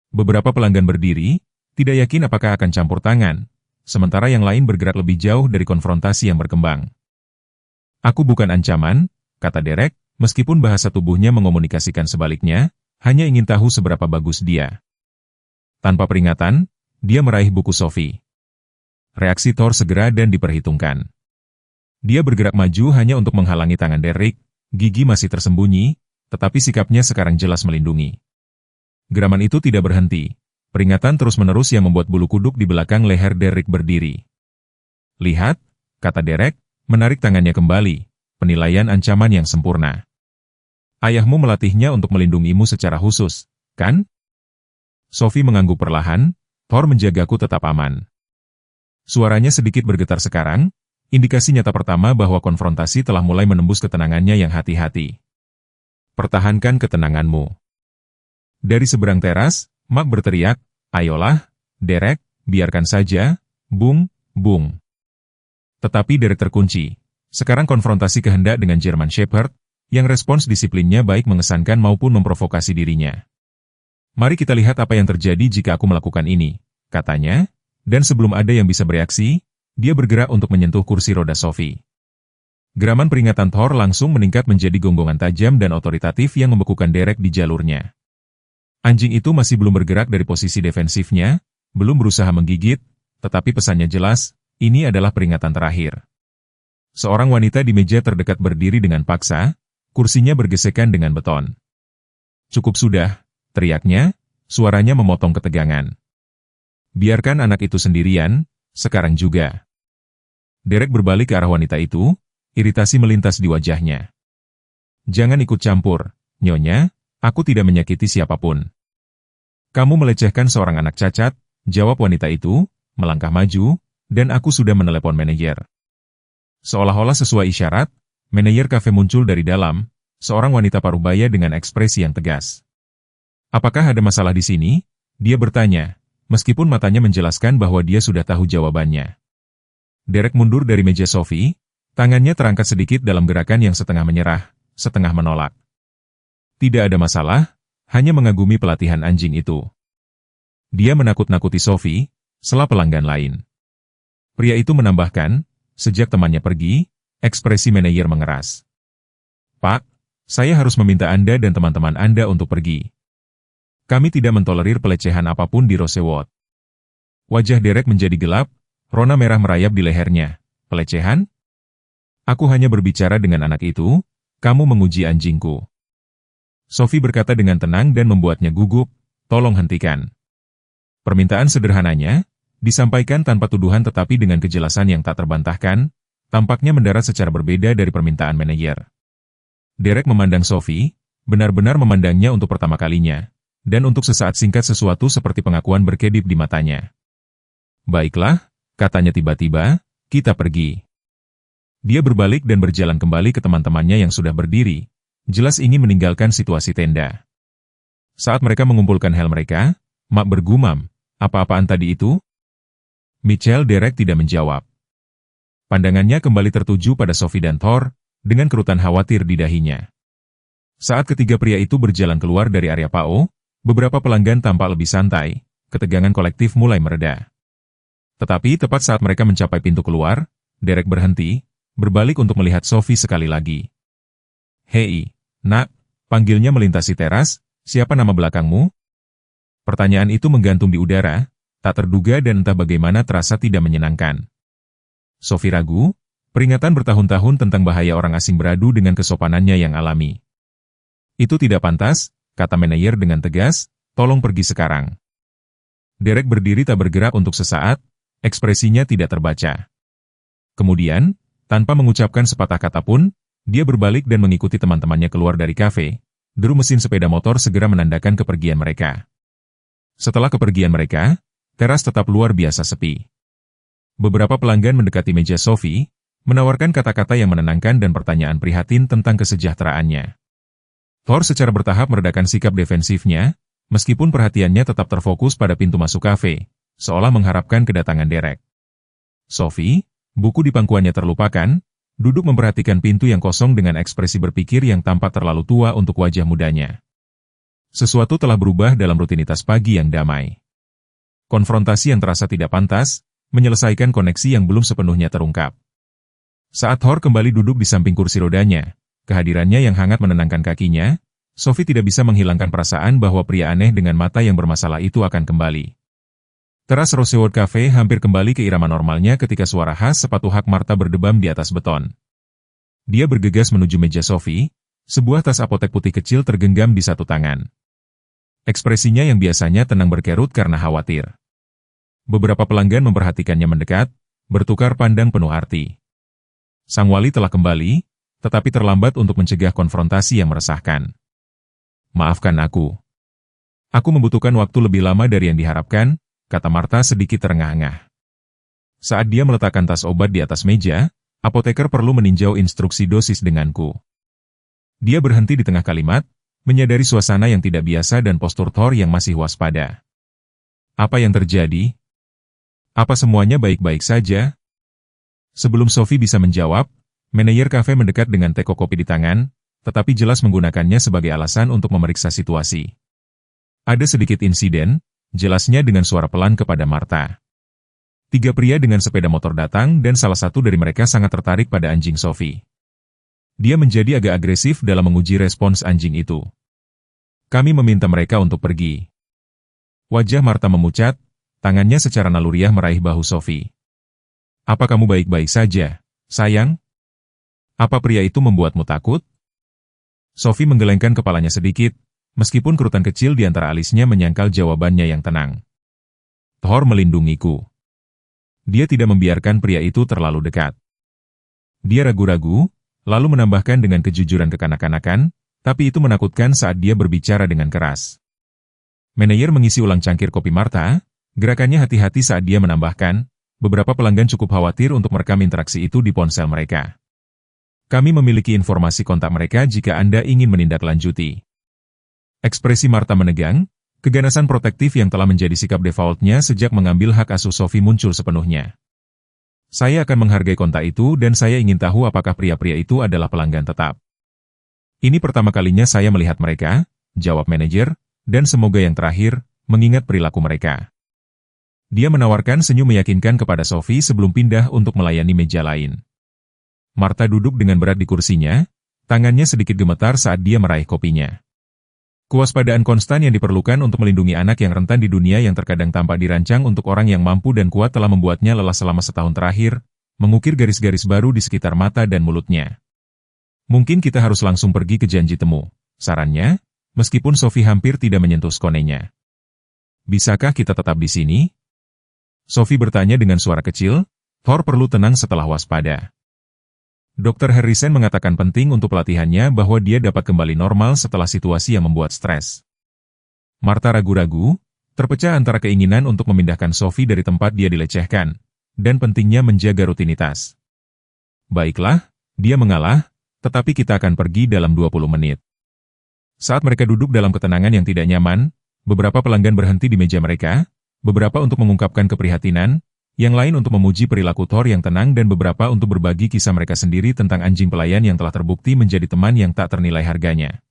Beberapa pelanggan berdiri, tidak yakin apakah akan campur tangan, sementara yang lain bergerak lebih jauh dari konfrontasi yang berkembang. Aku bukan ancaman, kata Derek, meskipun bahasa tubuhnya mengomunikasikan sebaliknya, hanya ingin tahu seberapa bagus dia. Tanpa peringatan, dia meraih buku Sophie. Reaksi Thor segera dan diperhitungkan. Dia bergerak maju hanya untuk menghalangi tangan Derek, gigi masih tersembunyi, tetapi sikapnya sekarang jelas melindungi. Geraman itu tidak berhenti. Peringatan terus-menerus yang membuat bulu kuduk di belakang leher Derek berdiri. Lihat, kata Derek, menarik tangannya kembali, penilaian ancaman yang sempurna. Ayahmu melatihnya untuk melindungimu secara khusus, kan? Sophie mengangguk perlahan, Thor menjagaku tetap aman. Suaranya sedikit bergetar sekarang, indikasi nyata pertama bahwa konfrontasi telah mulai menembus ketenangannya yang hati-hati. Pertahankan ketenanganmu. Dari seberang teras, Mark berteriak, ayolah, Derek, biarkan saja, bung, bung. Tetapi Derek terkunci. Sekarang konfrontasi kehendak dengan German Shepherd, yang respons disiplinnya baik mengesankan maupun memprovokasi dirinya. Mari kita lihat apa yang terjadi jika aku melakukan ini, katanya, dan sebelum ada yang bisa bereaksi, dia bergerak untuk menyentuh kursi roda Sophie. Geraman peringatan Thor langsung meningkat menjadi gonggongan tajam dan otoritatif yang membekukan Derek di jalurnya. Anjing itu masih belum bergerak dari posisi defensifnya, belum berusaha menggigit, tetapi pesannya jelas, ini adalah peringatan terakhir. Seorang wanita di meja terdekat berdiri dengan paksa, kursinya bergesekan dengan beton. "Cukup sudah," teriaknya, suaranya memotong ketegangan. "Biarkan anak itu sendirian, sekarang juga." Derek berbalik ke arah wanita itu, iritasi melintas di wajahnya. "Jangan ikut campur, Nyonya, aku tidak menyakiti siapapun." "Kamu melecehkan seorang anak cacat," jawab wanita itu, melangkah maju, "dan aku sudah menelepon manajer." Seolah-olah sesuai isyarat, manajer kafe muncul dari dalam, seorang wanita parubaya dengan ekspresi yang tegas. "Apakah ada masalah di sini?" dia bertanya, meskipun matanya menjelaskan bahwa dia sudah tahu jawabannya. Derek mundur dari meja Sophie, tangannya terangkat sedikit dalam gerakan yang setengah menyerah, setengah menolak. "Tidak ada masalah, hanya mengagumi pelatihan anjing itu." Dia menakut-nakuti Sophie, sela pelanggan lain. Pria itu menambahkan, sejak temannya pergi, ekspresi manajer mengeras. "Pak, saya harus meminta Anda dan teman-teman Anda untuk pergi. Kami tidak mentolerir pelecehan apapun di Rosewood." Wajah Derek menjadi gelap, rona merah merayap di lehernya. "Pelecehan? Aku hanya berbicara dengan anak itu, kamu menguji anjingku." Sophie berkata dengan tenang dan membuatnya gugup, "Tolong hentikan." Permintaan sederhananya, disampaikan tanpa tuduhan tetapi dengan kejelasan yang tak terbantahkan, tampaknya mendarat secara berbeda dari permintaan manajer. Derek memandang Sophie, benar-benar memandangnya untuk pertama kalinya, dan untuk sesaat singkat sesuatu seperti pengakuan berkedip di matanya. "Baiklah," katanya tiba-tiba, "kita pergi." Dia berbalik dan berjalan kembali ke teman-temannya yang sudah berdiri, jelas ingin meninggalkan situasi tenda. Saat mereka mengumpulkan hal mereka, Mak bergumam, "Apa-apaan tadi itu?" Mitchell Derek tidak menjawab. Pandangannya kembali tertuju pada Sophie dan Thor, dengan kerutan khawatir di dahinya. Saat ketiga pria itu berjalan keluar dari area PAO, beberapa pelanggan tampak lebih santai, ketegangan kolektif mulai mereda. Tetapi tepat saat mereka mencapai pintu keluar, Derek berhenti, berbalik untuk melihat Sophie sekali lagi. "Hei, nak," panggilnya melintasi teras, "siapa nama belakangmu?" Pertanyaan itu menggantung di udara, tak terduga dan entah bagaimana terasa tidak menyenangkan. Sophie ragu, peringatan bertahun-tahun tentang bahaya orang asing beradu dengan kesopanannya yang alami. "Itu tidak pantas," kata manajer dengan tegas, "tolong pergi sekarang." Derek berdiri tak bergerak untuk sesaat, ekspresinya tidak terbaca. Kemudian, tanpa mengucapkan sepatah kata pun, dia berbalik dan mengikuti teman-temannya keluar dari kafe. Deru mesin sepeda motor segera menandakan kepergian mereka. Setelah kepergian mereka, teras tetap luar biasa sepi. Beberapa pelanggan mendekati meja Sophie, menawarkan kata-kata yang menenangkan dan pertanyaan prihatin tentang kesejahteraannya. Thor secara bertahap meredakan sikap defensifnya, meskipun perhatiannya tetap terfokus pada pintu masuk kafe, seolah mengharapkan kedatangan Derek. Sophie, buku di pangkuannya terlupakan, duduk memperhatikan pintu yang kosong dengan ekspresi berpikir yang tampak terlalu tua untuk wajah mudanya. Sesuatu telah berubah dalam rutinitas pagi yang damai. Konfrontasi yang terasa tidak pantas, menyelesaikan koneksi yang belum sepenuhnya terungkap. Saat Thor kembali duduk di samping kursi rodanya, kehadirannya yang hangat menenangkan kakinya, Sophie tidak bisa menghilangkan perasaan bahwa pria aneh dengan mata yang bermasalah itu akan kembali. Teras Rosewood Cafe hampir kembali ke irama normalnya ketika suara khas sepatu hak Martha berdebam di atas beton. Dia bergegas menuju meja Sophie, sebuah tas apotek putih kecil tergenggam di satu tangan. Ekspresinya yang biasanya tenang berkerut karena khawatir. Beberapa pelanggan memperhatikannya mendekat, bertukar pandang penuh arti. Sang wali telah kembali, tetapi terlambat untuk mencegah konfrontasi yang meresahkan. "Maafkan aku. Aku membutuhkan waktu lebih lama dari yang diharapkan," kata Martha sedikit terengah-engah. Saat dia meletakkan tas obat di atas meja, apoteker perlu meninjau instruksi dosis denganku. Dia berhenti di tengah kalimat, menyadari suasana yang tidak biasa dan postur Thor yang masih waspada. "Apa yang terjadi? Apa semuanya baik-baik saja?" Sebelum Sophie bisa menjawab, manajer kafe mendekat dengan teko kopi di tangan, tetapi jelas menggunakannya sebagai alasan untuk memeriksa situasi. "Ada sedikit insiden," jelasnya dengan suara pelan kepada Martha. Tiga pria dengan sepeda motor datang dan salah satu dari mereka sangat tertarik pada anjing Sophie. Dia menjadi agak agresif dalam menguji respons anjing itu. "Kami meminta mereka untuk pergi." Wajah Martha memucat, tangannya secara naluriah meraih bahu Sophie. "Apa kamu baik-baik saja, sayang? Apa pria itu membuatmu takut?" Sophie menggelengkan kepalanya sedikit, meskipun kerutan kecil di antara alisnya menyangkal jawabannya yang tenang. Thor melindungiku. Dia tidak membiarkan pria itu terlalu dekat. Dia ragu-ragu, lalu menambahkan dengan kejujuran kekanak-kanakan, tapi itu menakutkan saat dia berbicara dengan keras. Manajer mengisi ulang cangkir kopi Martha, gerakannya hati-hati saat dia menambahkan, beberapa pelanggan cukup khawatir untuk merekam interaksi itu di ponsel mereka. Kami memiliki informasi kontak mereka jika Anda ingin menindaklanjuti. Ekspresi Martha menegang, keganasan protektif yang telah menjadi sikap defaultnya sejak mengambil hak asuh Sophie muncul sepenuhnya. Saya akan menghargai kontak itu dan saya ingin tahu apakah pria-pria itu adalah pelanggan tetap. Ini pertama kalinya saya melihat mereka, jawab manajer, dan semoga yang terakhir, mengingat perilaku mereka. Dia menawarkan senyum meyakinkan kepada Sophie sebelum pindah untuk melayani meja lain. Martha duduk dengan berat di kursinya, tangannya sedikit gemetar saat dia meraih kopinya. Kewaspadaan konstan yang diperlukan untuk melindungi anak yang rentan di dunia yang terkadang tampak dirancang untuk orang yang mampu dan kuat telah membuatnya lelah selama setahun terakhir, mengukir garis-garis baru di sekitar mata dan mulutnya. Mungkin kita harus langsung pergi ke janji temu, sarannya, meskipun Sophie hampir tidak menyentuh skonenya. Bisakah kita tetap di sini? Sophie bertanya dengan suara kecil, Thor perlu tenang setelah waspada. Dr. Harrison mengatakan penting untuk pelatihannya bahwa dia dapat kembali normal setelah situasi yang membuat stres. Martha ragu-ragu, terpecah antara keinginan untuk memindahkan Sophie dari tempat dia dilecehkan, dan pentingnya menjaga rutinitas. Baiklah, dia mengalah, tetapi kita akan pergi dalam 20 menit. Saat mereka duduk dalam ketenangan yang tidak nyaman, beberapa pelanggan berhenti di meja mereka, beberapa untuk mengungkapkan keprihatinan, yang lain untuk memuji perilaku Thor yang tenang dan beberapa untuk berbagi kisah mereka sendiri tentang anjing pelayan yang telah terbukti menjadi teman yang tak ternilai harganya.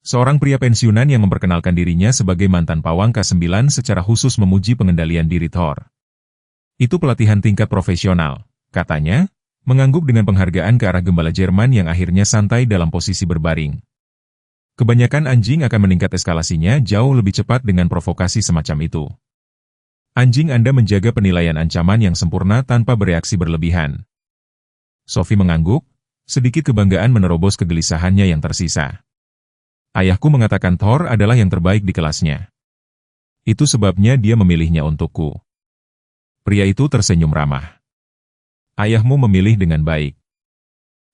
Seorang pria pensiunan yang memperkenalkan dirinya sebagai mantan pawang K9 secara khusus memuji pengendalian diri Thor. Itu pelatihan tingkat profesional, katanya, mengangguk dengan penghargaan ke arah gembala Jerman yang akhirnya santai dalam posisi berbaring. Kebanyakan anjing akan meningkat eskalasinya jauh lebih cepat dengan provokasi semacam itu. Anjing Anda menjaga penilaian ancaman yang sempurna tanpa bereaksi berlebihan. Sophie mengangguk, sedikit kebanggaan menerobos kegelisahannya yang tersisa. Ayahku mengatakan Thor adalah yang terbaik di kelasnya. Itu sebabnya dia memilihnya untukku. Pria itu tersenyum ramah. Ayahmu memilih dengan baik.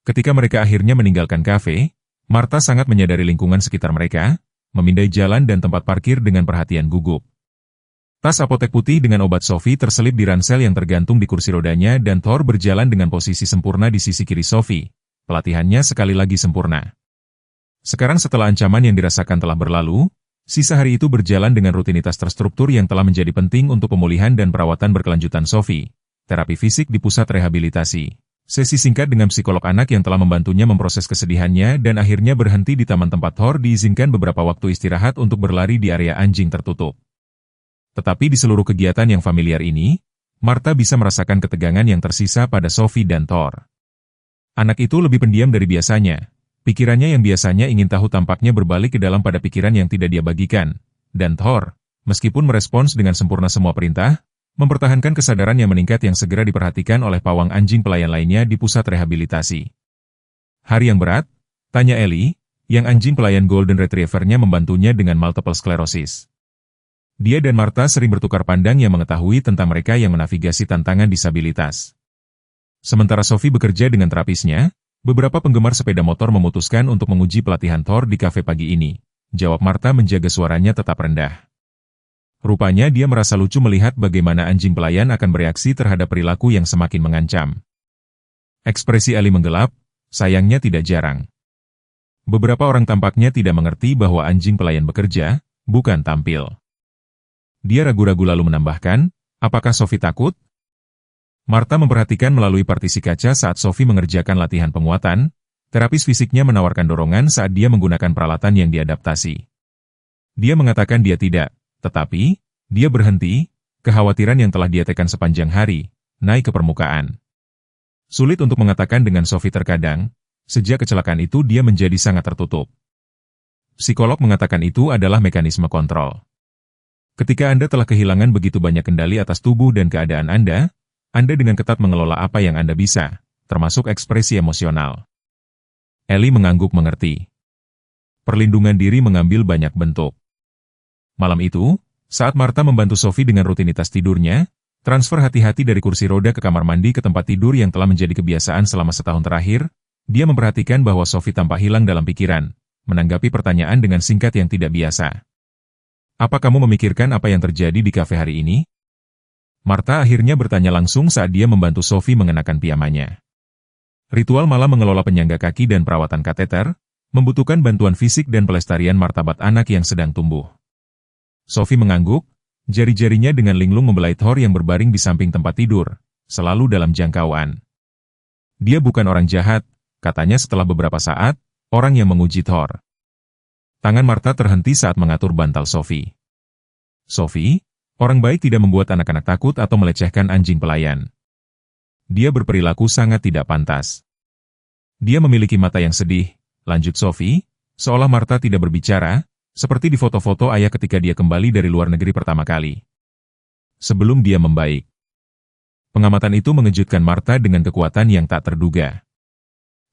Ketika mereka akhirnya meninggalkan kafe, Martha sangat menyadari lingkungan sekitar mereka, memindai jalan dan tempat parkir dengan perhatian gugup. Tas apotek putih dengan obat Sophie terselip di ransel yang tergantung di kursi rodanya dan Thor berjalan dengan posisi sempurna di sisi kiri Sophie. Pelatihannya sekali lagi sempurna. Sekarang setelah ancaman yang dirasakan telah berlalu, sisa hari itu berjalan dengan rutinitas terstruktur yang telah menjadi penting untuk pemulihan dan perawatan berkelanjutan Sophie. Terapi fisik di pusat rehabilitasi. Sesi singkat dengan psikolog anak yang telah membantunya memproses kesedihannya dan akhirnya berhenti di taman tempat Thor diizinkan beberapa waktu istirahat untuk berlari di area anjing tertutup. Tetapi di seluruh kegiatan yang familiar ini, Martha bisa merasakan ketegangan yang tersisa pada Sophie dan Thor. Anak itu lebih pendiam dari biasanya. Pikirannya yang biasanya ingin tahu tampaknya berbalik ke dalam pada pikiran yang tidak dia bagikan. Dan Thor, meskipun merespons dengan sempurna semua perintah, mempertahankan kesadaran yang meningkat yang segera diperhatikan oleh pawang anjing pelayan lainnya di pusat rehabilitasi. Hari yang berat? Tanya Ellie, yang anjing pelayan Golden Retriever-nya membantunya dengan multiple sclerosis. Dia dan Martha sering bertukar pandang yang mengetahui tentang mereka yang menavigasi tantangan disabilitas. Sementara Sophie bekerja dengan terapisnya, beberapa penggemar sepeda motor memutuskan untuk menguji pelatihan Thor di kafe pagi ini. Jawab Martha menjaga suaranya tetap rendah. Rupanya dia merasa lucu melihat bagaimana anjing pelayan akan bereaksi terhadap perilaku yang semakin mengancam. Ekspresi Ellie menggelap, sayangnya tidak jarang. Beberapa orang tampaknya tidak mengerti bahwa anjing pelayan bekerja, bukan tampil. Dia ragu-ragu lalu menambahkan, apakah Sophie takut? Martha memperhatikan melalui partisi kaca saat Sophie mengerjakan latihan penguatan, terapis fisiknya menawarkan dorongan saat dia menggunakan peralatan yang diadaptasi. Dia mengatakan dia tidak. Tetapi, dia berhenti, kekhawatiran yang telah dia tekan sepanjang hari, naik ke permukaan. Sulit untuk mengatakan dengan Sophie terkadang, sejak kecelakaan itu dia menjadi sangat tertutup. Psikolog mengatakan itu adalah mekanisme kontrol. Ketika Anda telah kehilangan begitu banyak kendali atas tubuh dan keadaan Anda dengan ketat mengelola apa yang Anda bisa, termasuk ekspresi emosional. Ellie mengangguk mengerti. perlindungan diri mengambil banyak bentuk. Malam itu, saat Martha membantu Sophie dengan rutinitas tidurnya, transfer hati-hati dari kursi roda ke kamar mandi ke tempat tidur yang telah menjadi kebiasaan selama setahun terakhir, dia memperhatikan bahwa Sophie tampak hilang dalam pikiran, menanggapi pertanyaan dengan singkat yang tidak biasa. "Apa kamu memikirkan apa yang terjadi di kafe hari ini?" Martha akhirnya bertanya langsung saat dia membantu Sophie mengenakan piyamanya. Ritual malam mengelola penyangga kaki dan perawatan kateter, membutuhkan bantuan fisik dan pelestarian martabat anak yang sedang tumbuh. Sophie mengangguk, jari-jarinya dengan linglung membelai Thor yang berbaring di samping tempat tidur, selalu dalam jangkauan. "Dia bukan orang jahat," katanya setelah beberapa saat, orang yang menguji Thor. Tangan Martha terhenti saat mengatur bantal Sophie. "Sophie, orang baik tidak membuat anak-anak takut atau melecehkan anjing pelayan. Dia berperilaku sangat tidak pantas. Dia memiliki mata yang sedih," lanjut Sophie, seolah Martha tidak berbicara, seperti di foto-foto ayah ketika dia kembali dari luar negeri pertama kali. Sebelum dia membaik. Pengamatan itu mengejutkan Martha dengan kekuatan yang tak terduga.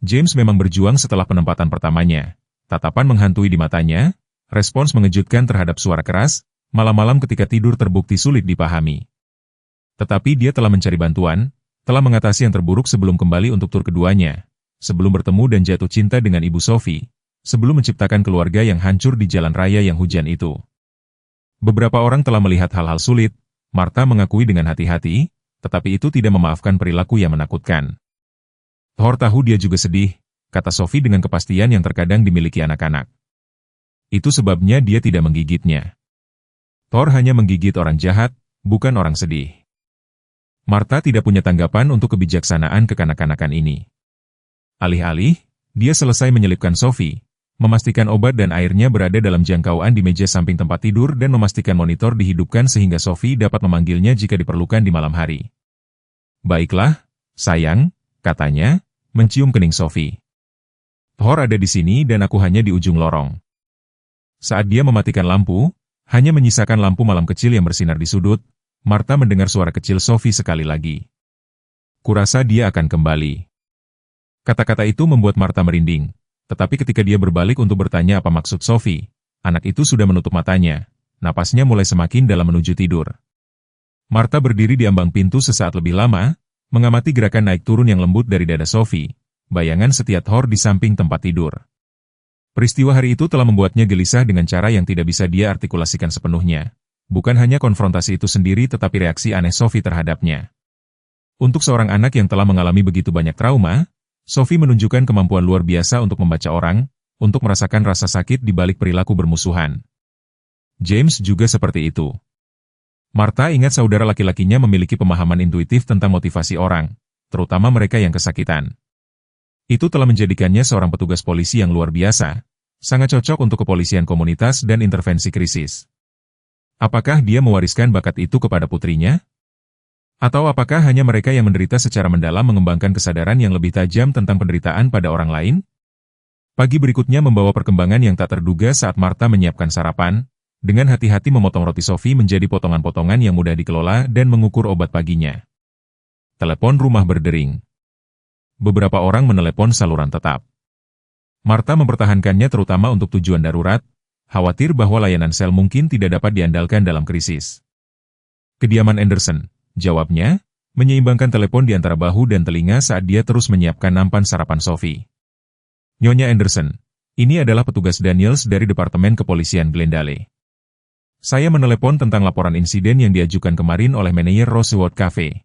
James memang berjuang setelah penempatan pertamanya. Tatapan menghantui di matanya, respons mengejutkan terhadap suara keras, malam-malam ketika tidur terbukti sulit dipahami. Tetapi dia telah mencari bantuan, telah mengatasi yang terburuk sebelum kembali untuk tur keduanya, sebelum bertemu dan jatuh cinta dengan ibu Sophie, sebelum menciptakan keluarga yang hancur di jalan raya yang hujan itu. Beberapa orang telah melihat hal-hal sulit, Martha mengakui dengan hati-hati, tetapi itu tidak memaafkan perilaku yang menakutkan. "Thor tahu dia juga sedih," kata Sophie dengan kepastian yang terkadang dimiliki anak-anak. "Itu sebabnya dia tidak menggigitnya. Thor hanya menggigit orang jahat, bukan orang sedih." Martha tidak punya tanggapan untuk kebijaksanaan kekanak-kanakan ini. Alih-alih, dia selesai menyelipkan Sophie, memastikan obat dan airnya berada dalam jangkauan di meja samping tempat tidur dan memastikan monitor dihidupkan sehingga Sophie dapat memanggilnya jika diperlukan di malam hari. "Baiklah, sayang," katanya, mencium kening Sophie. "Thor ada di sini dan aku hanya di ujung lorong." Saat dia mematikan lampu, hanya menyisakan lampu malam kecil yang bersinar di sudut, Martha mendengar suara kecil Sophie sekali lagi. "Kurasa dia akan kembali." Kata-kata itu membuat Martha merinding, tetapi ketika dia berbalik untuk bertanya apa maksud Sophie, anak itu sudah menutup matanya, napasnya mulai semakin dalam menuju tidur. Martha berdiri di ambang pintu sesaat lebih lama, mengamati gerakan naik turun yang lembut dari dada Sophie, bayangan setia Thor di samping tempat tidur. Peristiwa hari itu telah membuatnya gelisah dengan cara yang tidak bisa dia artikulasikan sepenuhnya. Bukan hanya konfrontasi itu sendiri tetapi reaksi aneh Sophie terhadapnya. Untuk seorang anak yang telah mengalami begitu banyak trauma, Sophie menunjukkan kemampuan luar biasa untuk membaca orang, untuk merasakan rasa sakit di balik perilaku bermusuhan. James juga seperti itu. Martha ingat saudara laki-lakinya memiliki pemahaman intuitif tentang motivasi orang, terutama mereka yang kesakitan. Itu telah menjadikannya seorang petugas polisi yang luar biasa, sangat cocok untuk kepolisian komunitas dan intervensi krisis. Apakah dia mewariskan bakat itu kepada putrinya? Atau apakah hanya mereka yang menderita secara mendalam mengembangkan kesadaran yang lebih tajam tentang penderitaan pada orang lain? Pagi berikutnya membawa perkembangan yang tak terduga saat Martha menyiapkan sarapan, dengan hati-hati memotong roti Sophie menjadi potongan-potongan yang mudah dikelola dan mengukur obat paginya. Telepon rumah berdering. Beberapa orang menelepon saluran tetap. Martha mempertahankannya terutama untuk tujuan darurat, khawatir bahwa layanan sel mungkin tidak dapat diandalkan dalam krisis. "Kediaman Anderson," jawabnya, menyeimbangkan telepon di antara bahu dan telinga saat dia terus menyiapkan nampan sarapan Sophie. "Nyonya Anderson, ini adalah petugas Daniels dari Departemen Kepolisian Glendale. Saya menelepon tentang laporan insiden yang diajukan kemarin oleh manajer Rosewood Cafe."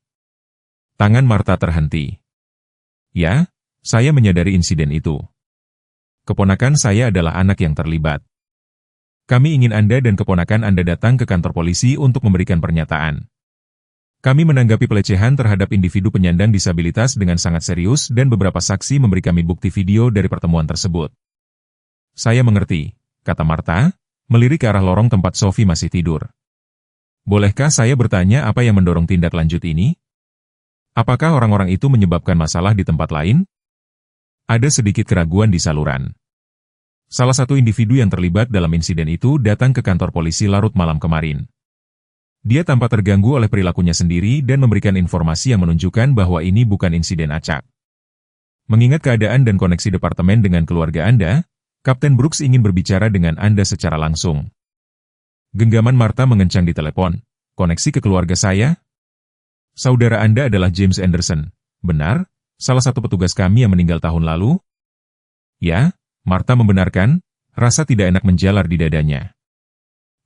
Tangan Martha terhenti. "Ya, saya menyadari insiden itu. Keponakan saya adalah anak yang terlibat. Kami ingin Anda dan keponakan Anda datang ke kantor polisi untuk memberikan pernyataan. Kami menanggapi pelecehan terhadap individu penyandang disabilitas dengan sangat serius dan beberapa saksi memberi kami bukti video dari pertemuan tersebut." "Saya mengerti," kata Martha, melirik ke arah lorong tempat Sophie masih tidur. "Bolehkah saya bertanya apa yang mendorong tindak lanjut ini? Apakah orang-orang itu menyebabkan masalah di tempat lain?" Ada sedikit keraguan di saluran. Salah satu individu yang terlibat dalam insiden itu datang ke kantor polisi larut malam kemarin. Dia tampak terganggu oleh perilakunya sendiri dan memberikan informasi yang menunjukkan bahwa ini bukan insiden acak. "Mengingat keadaan dan koneksi departemen dengan keluarga Anda, Kapten Brooks ingin berbicara dengan Anda secara langsung. Genggaman Martha mengencang di telepon. Koneksi ke keluarga saya? Saudara Anda adalah James Anderson, benar? Salah satu petugas kami yang meninggal tahun lalu? Ya, Martha membenarkan, rasa tidak enak menjalar di dadanya.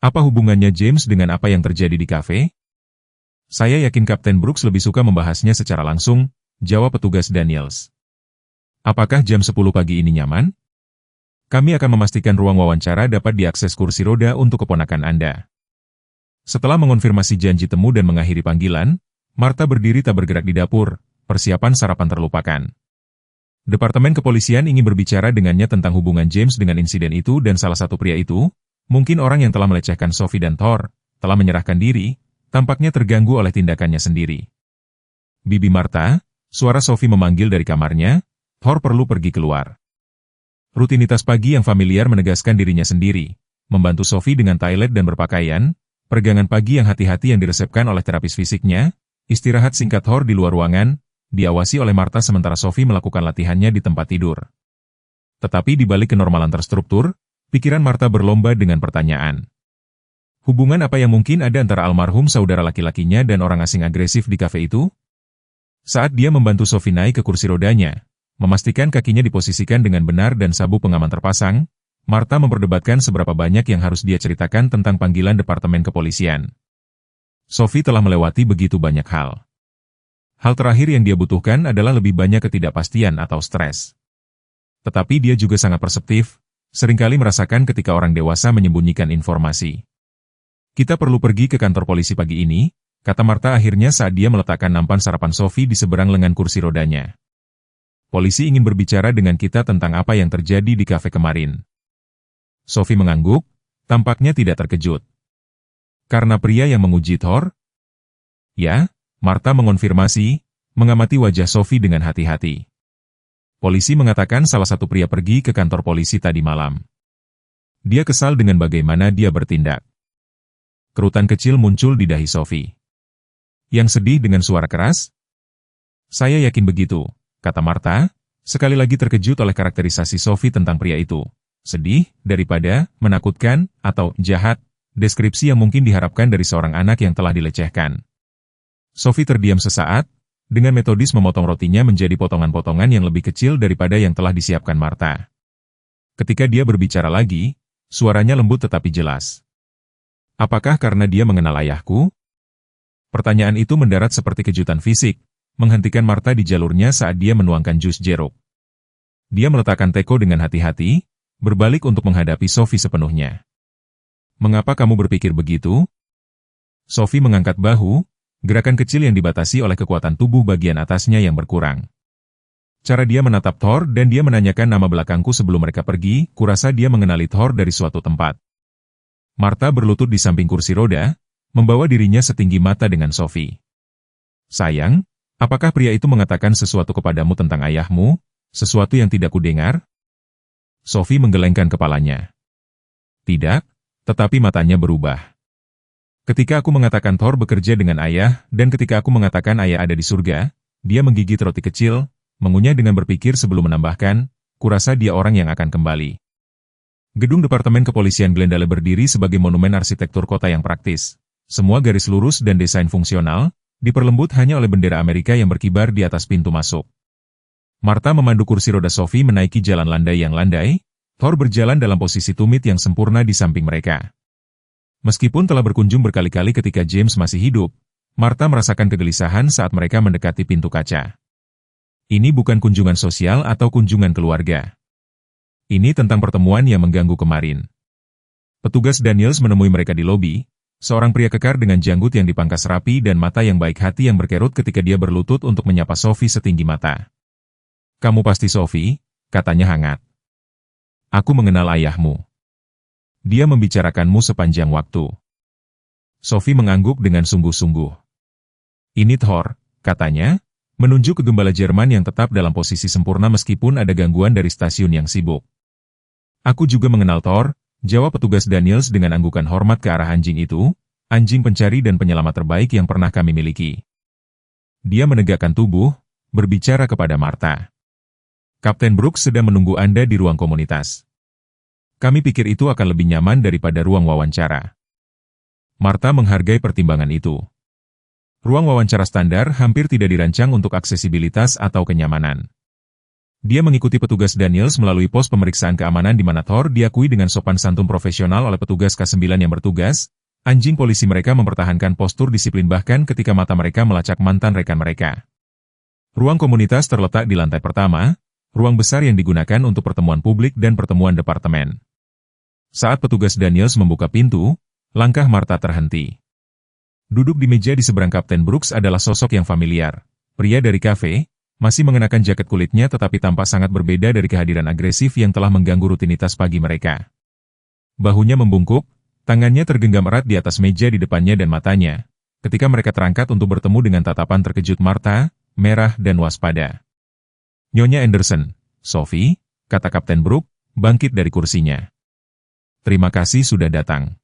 Apa hubungannya James dengan apa yang terjadi di kafe? Saya yakin Kapten Brooks lebih suka membahasnya secara langsung, jawab petugas Daniels. Apakah jam 10 pagi ini nyaman? Kami akan memastikan ruang wawancara dapat diakses kursi roda untuk keponakan Anda. Setelah mengonfirmasi janji temu dan mengakhiri panggilan, Martha berdiri tak bergerak di dapur, persiapan sarapan terlupakan. Departemen kepolisian ingin berbicara dengannya tentang hubungan James dengan insiden itu dan salah satu pria itu, mungkin orang yang telah melecehkan Sophie dan Thor, telah menyerahkan diri, tampaknya terganggu oleh tindakannya sendiri. Bibi Martha, suara Sophie memanggil dari kamarnya, Thor perlu pergi keluar. Rutinitas pagi yang familiar menegaskan dirinya sendiri, membantu Sophie dengan toilet dan berpakaian, peregangan pagi yang hati-hati yang diresepkan oleh terapis fisiknya, istirahat singkat Thor di luar ruangan, diawasi oleh Martha sementara Sophie melakukan latihannya di tempat tidur. Tetapi di balik kenormalan terstruktur, pikiran Martha berlomba dengan pertanyaan. Hubungan apa yang mungkin ada antara almarhum saudara laki-lakinya dan orang asing agresif di kafe itu? Saat dia membantu Sophie naik ke kursi rodanya, memastikan kakinya diposisikan dengan benar dan sabuk pengaman terpasang, Martha memperdebatkan seberapa banyak yang harus dia ceritakan tentang panggilan Departemen Kepolisian. Sophie telah melewati begitu banyak hal. Hal terakhir yang dia butuhkan adalah lebih banyak ketidakpastian atau stres. Tetapi dia juga sangat perseptif, seringkali merasakan ketika orang dewasa menyembunyikan informasi. Kita perlu pergi ke kantor polisi pagi ini, kata Martha akhirnya saat dia meletakkan nampan sarapan Sophie di seberang lengan kursi rodanya. Polisi ingin berbicara dengan kita tentang apa yang terjadi di kafe kemarin. Sophie mengangguk, tampaknya tidak terkejut. Karena pria yang menguji Thor? Ya, Martha mengonfirmasi, mengamati wajah Sophie dengan hati-hati. Polisi mengatakan salah satu pria pergi ke kantor polisi tadi malam. Dia kesal dengan bagaimana dia bertindak. Kerutan kecil muncul di dahi Sophie. Yang sedih dengan suara keras? Saya yakin begitu, kata Martha, sekali lagi terkejut oleh karakterisasi Sophie tentang pria itu. Sedih, daripada, menakutkan, atau jahat, deskripsi yang mungkin diharapkan dari seorang anak yang telah dilecehkan. Sophie terdiam sesaat, dengan metodis memotong rotinya menjadi potongan-potongan yang lebih kecil daripada yang telah disiapkan Martha. Ketika dia berbicara lagi, suaranya lembut tetapi jelas. Apakah karena dia mengenal ayahku? Pertanyaan itu mendarat seperti kejutan fisik, menghentikan Martha di jalurnya saat dia menuangkan jus jeruk. Dia meletakkan teko dengan hati-hati, berbalik untuk menghadapi Sophie sepenuhnya. Mengapa kamu berpikir begitu? Sophie mengangkat bahu, gerakan kecil yang dibatasi oleh kekuatan tubuh bagian atasnya yang berkurang. Cara dia menatap Thor dan dia menanyakan nama belakangku sebelum mereka pergi, kurasa dia mengenali Thor dari suatu tempat. Martha berlutut di samping kursi roda, membawa dirinya setinggi mata dengan Sophie. Sayang, apakah pria itu mengatakan sesuatu kepadamu tentang ayahmu, sesuatu yang tidak kudengar? Sophie menggelengkan kepalanya. Tidak, tetapi matanya berubah. Ketika aku mengatakan Thor bekerja dengan ayah, dan ketika aku mengatakan ayah ada di surga, dia menggigit roti kecil, mengunyah dengan berpikir sebelum menambahkan, kurasa dia orang yang akan kembali. Gedung Departemen Kepolisian Glendale berdiri sebagai monumen arsitektur kota yang praktis. Semua garis lurus dan desain fungsional, diperlembut hanya oleh bendera Amerika yang berkibar di atas pintu masuk. Martha memandu kursi roda Sophie menaiki jalan landai yang landai, Thor berjalan dalam posisi tumit yang sempurna di samping mereka. Meskipun telah berkunjung berkali-kali ketika James masih hidup, Martha merasakan kegelisahan saat mereka mendekati pintu kaca. Ini bukan kunjungan sosial atau kunjungan keluarga. Ini tentang pertemuan yang mengganggu kemarin. Petugas Daniels menemui mereka di lobi, seorang pria kekar dengan janggut yang dipangkas rapi dan mata yang baik hati yang berkerut ketika dia berlutut untuk menyapa Sophie setinggi mata. Kamu pasti Sophie, katanya hangat. Aku mengenal ayahmu. Dia membicarakanmu sepanjang waktu. Sophie mengangguk dengan sungguh-sungguh. Ini Thor, katanya, menunjuk ke gembala Jerman yang tetap dalam posisi sempurna meskipun ada gangguan dari stasiun yang sibuk. Aku juga mengenal Thor, jawab petugas Daniels dengan anggukan hormat ke arah anjing itu, anjing pencari dan penyelamat terbaik yang pernah kami miliki. Dia menegakkan tubuh, berbicara kepada Martha. Kapten Brooks sedang menunggu Anda di ruang komunitas. Kami pikir itu akan lebih nyaman daripada ruang wawancara. Martha menghargai pertimbangan itu. Ruang wawancara standar hampir tidak dirancang untuk aksesibilitas atau kenyamanan. Dia mengikuti petugas Daniels melalui pos pemeriksaan keamanan di mana Thor diakui dengan sopan santun profesional oleh petugas K9 yang bertugas. Anjing polisi mereka mempertahankan postur disiplin bahkan ketika mata mereka melacak mantan rekan mereka. Ruang komunitas terletak di lantai pertama, ruang besar yang digunakan untuk pertemuan publik dan pertemuan departemen. Saat petugas Daniels membuka pintu, langkah Martha terhenti. Duduk di meja di seberang Kapten Brooks adalah sosok yang familiar. Pria dari kafe, masih mengenakan jaket kulitnya tetapi tampak sangat berbeda dari kehadiran agresif yang telah mengganggu rutinitas pagi mereka. Bahunya membungkuk, tangannya tergenggam erat di atas meja di depannya dan matanya. Ketika mereka terangkat untuk bertemu dengan tatapan terkejut Martha, merah dan waspada. "Nyonya Anderson, Sophie," kata Kapten Brooks, bangkit dari kursinya. "Terima kasih sudah datang.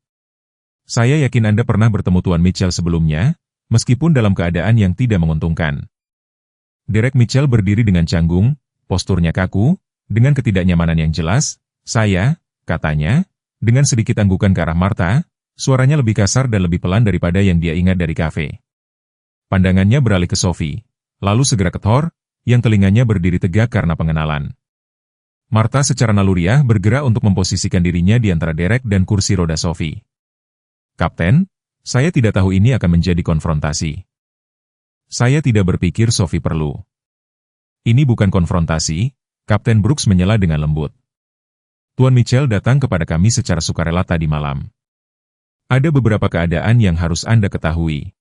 Saya yakin Anda pernah bertemu Tuan Mitchell sebelumnya, meskipun dalam keadaan yang tidak menguntungkan." Derek Mitchell berdiri dengan canggung, posturnya kaku, dengan ketidaknyamanan yang jelas. "Saya," katanya, dengan sedikit anggukan ke arah Martha, suaranya lebih kasar dan lebih pelan daripada yang dia ingat dari kafe. Pandangannya beralih ke Sophie, lalu segera ke Thor, yang telinganya berdiri tegak karena pengenalan. Martha secara naluriah bergerak untuk memposisikan dirinya di antara Derek dan kursi roda Sophie. "Kapten, saya tidak tahu ini akan menjadi konfrontasi." "Saya tidak berpikir Sophie perlu." "Ini bukan konfrontasi," Kapten Brooks menyela dengan lembut. "Tuan Mitchell datang kepada kami secara sukarela tadi malam. Ada beberapa keadaan yang harus Anda ketahui."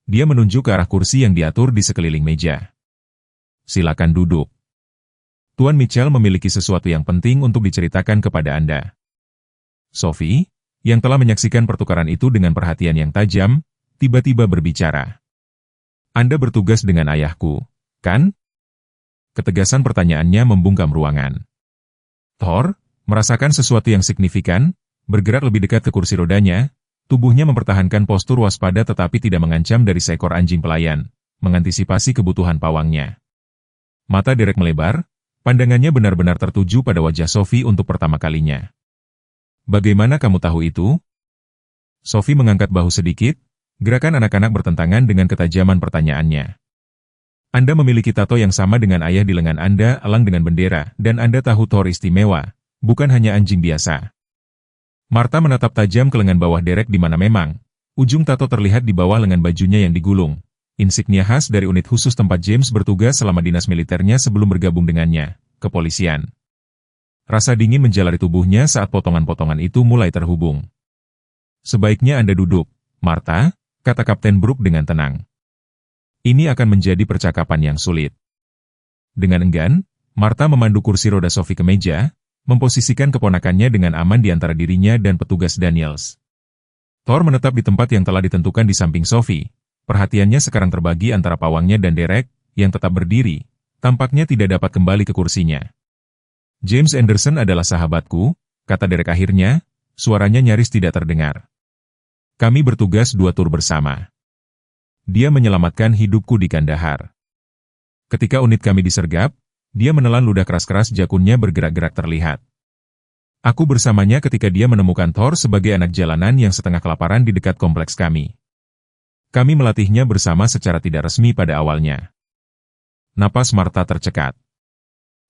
Dia menunjuk ke arah kursi yang diatur di sekeliling meja. "Silakan duduk. Tuan Mitchell memiliki sesuatu yang penting untuk diceritakan kepada Anda." Sophie, yang telah menyaksikan pertukaran itu dengan perhatian yang tajam, tiba-tiba berbicara. "Anda bertugas dengan ayahku, kan?" Ketegasan pertanyaannya membungkam ruangan. Thor, merasakan sesuatu yang signifikan, bergerak lebih dekat ke kursi rodanya, tubuhnya mempertahankan postur waspada tetapi tidak mengancam dari seekor anjing pelayan, mengantisipasi kebutuhan pawangnya. Mata Derek melebar, pandangannya benar-benar tertuju pada wajah Sophie untuk pertama kalinya. "Bagaimana kamu tahu itu?" Sophie mengangkat bahu sedikit, gerakan anak-anak bertentangan dengan ketajaman pertanyaannya. "Anda memiliki tato yang sama dengan ayah di lengan Anda, elang dengan bendera, dan Anda tahu Thor istimewa, bukan hanya anjing biasa." Martha menatap tajam ke lengan bawah Derek di mana memang, ujung tato terlihat di bawah lengan bajunya yang digulung, insignia khas dari unit khusus tempat James bertugas selama dinas militernya sebelum bergabung dengannya, kepolisian. Rasa dingin menjalari tubuhnya saat potongan-potongan itu mulai terhubung. "Sebaiknya Anda duduk, Martha," kata Kapten Brooks dengan tenang. "Ini akan menjadi percakapan yang sulit." Dengan enggan, Martha memandu kursi roda Sophie ke meja, memposisikan keponakannya dengan aman di antara dirinya dan petugas Daniels. Thor menetap di tempat yang telah ditentukan di samping Sophie. Perhatiannya sekarang terbagi antara pawangnya dan Derek, yang tetap berdiri, tampaknya tidak dapat kembali ke kursinya. "James Anderson adalah sahabatku," kata Derek akhirnya, suaranya nyaris tidak terdengar. "Kami bertugas 2 tur bersama. Dia menyelamatkan hidupku di Kandahar. Ketika unit kami disergap, dia menelan ludah keras-keras jakunnya bergerak-gerak terlihat. Aku bersamanya ketika dia menemukan Thor sebagai anak jalanan yang setengah kelaparan di dekat kompleks kami. Kami melatihnya bersama secara tidak resmi pada awalnya." Napas Martha tercekat.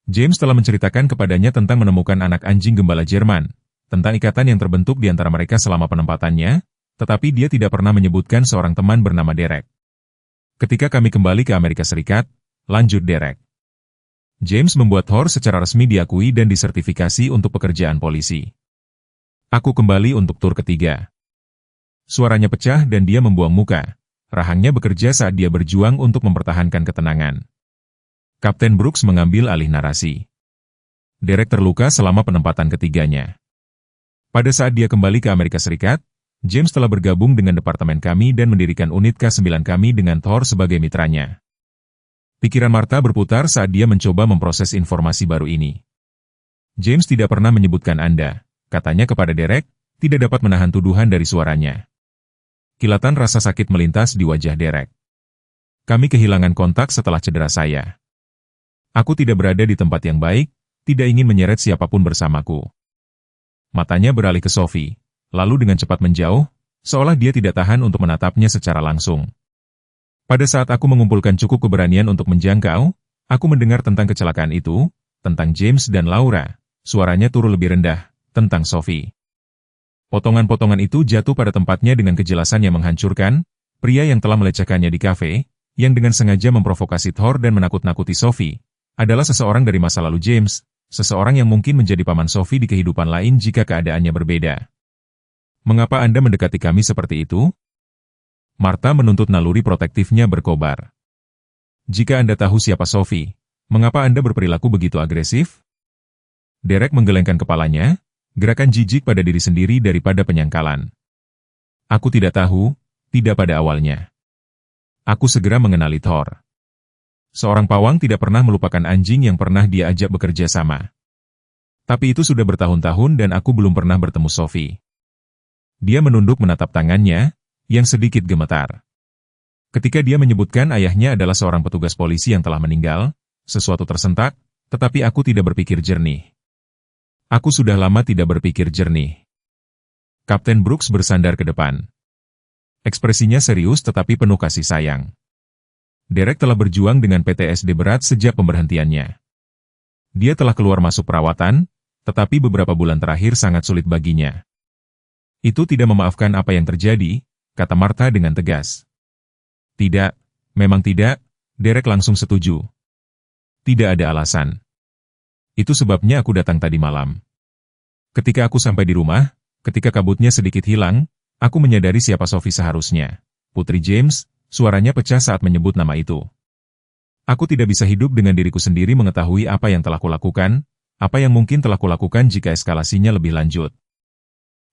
James telah menceritakan kepadanya tentang menemukan anak anjing gembala Jerman, tentang ikatan yang terbentuk di antara mereka selama penempatannya, tetapi dia tidak pernah menyebutkan seorang teman bernama Derek. "Ketika kami kembali ke Amerika Serikat," lanjut Derek, "James membuat Thor secara resmi diakui dan disertifikasi untuk pekerjaan polisi. Aku kembali untuk tur ketiga." Suaranya pecah dan dia membuang muka. Rahangnya bekerja saat dia berjuang untuk mempertahankan ketenangan. Kapten Brooks mengambil alih narasi. "Derek terluka selama penempatan ketiganya. Pada saat dia kembali ke Amerika Serikat, James telah bergabung dengan departemen kami dan mendirikan unit K9 kami dengan Thor sebagai mitranya." Pikiran Martha berputar saat dia mencoba memproses informasi baru ini. "James tidak pernah menyebutkan Anda," katanya kepada Derek, tidak dapat menahan tuduhan dari suaranya. Kilatan rasa sakit melintas di wajah Derek. "Kami kehilangan kontak setelah cedera saya. Aku tidak berada di tempat yang baik, tidak ingin menyeret siapapun bersamaku. Matanya beralih ke Sophie, lalu dengan cepat menjauh, seolah dia tidak tahan untuk menatapnya secara langsung. Pada saat aku mengumpulkan cukup keberanian untuk menjangkau, aku mendengar tentang kecelakaan itu, tentang James dan Laura. Suaranya turun lebih rendah, tentang Sophie. Potongan-potongan itu jatuh pada tempatnya dengan kejelasan yang menghancurkan, pria yang telah melecehkannya di kafe, yang dengan sengaja memprovokasi Thor dan menakut-nakuti Sophie, adalah seseorang dari masa lalu James, seseorang yang mungkin menjadi paman Sophie di kehidupan lain jika keadaannya berbeda. Mengapa Anda mendekati kami seperti itu? Martha menuntut naluri protektifnya berkobar. Jika Anda tahu siapa Sophie, mengapa Anda berperilaku begitu agresif? Derek menggelengkan kepalanya, gerakan jijik pada diri sendiri daripada penyangkalan. Aku tidak tahu, tidak pada awalnya. Aku segera mengenali Thor. Seorang pawang tidak pernah melupakan anjing yang pernah dia ajak bekerja sama. Tapi itu sudah bertahun-tahun dan aku belum pernah bertemu Sophie. Dia menunduk menatap tangannya, yang sedikit gemetar. Ketika dia menyebutkan ayahnya adalah seorang petugas polisi yang telah meninggal, sesuatu tersentak, tetapi aku tidak berpikir jernih. Aku sudah lama tidak berpikir jernih. Kapten Brooks bersandar ke depan. Ekspresinya serius tetapi penuh kasih sayang. Derek telah berjuang dengan PTSD berat sejak pemberhentiannya. Dia telah keluar masuk perawatan, tetapi beberapa bulan terakhir sangat sulit baginya. Itu tidak memaafkan apa yang terjadi, kata Martha dengan tegas. Tidak, memang tidak, Derek langsung setuju. Tidak ada alasan. Itu sebabnya aku datang tadi malam. Ketika aku sampai di rumah, ketika kabutnya sedikit hilang, aku menyadari siapa Sophie seharusnya. Putri James. Suaranya pecah saat menyebut nama itu. Aku tidak bisa hidup dengan diriku sendiri mengetahui apa yang telah kulakukan, apa yang mungkin telah kulakukan jika eskalasinya lebih lanjut.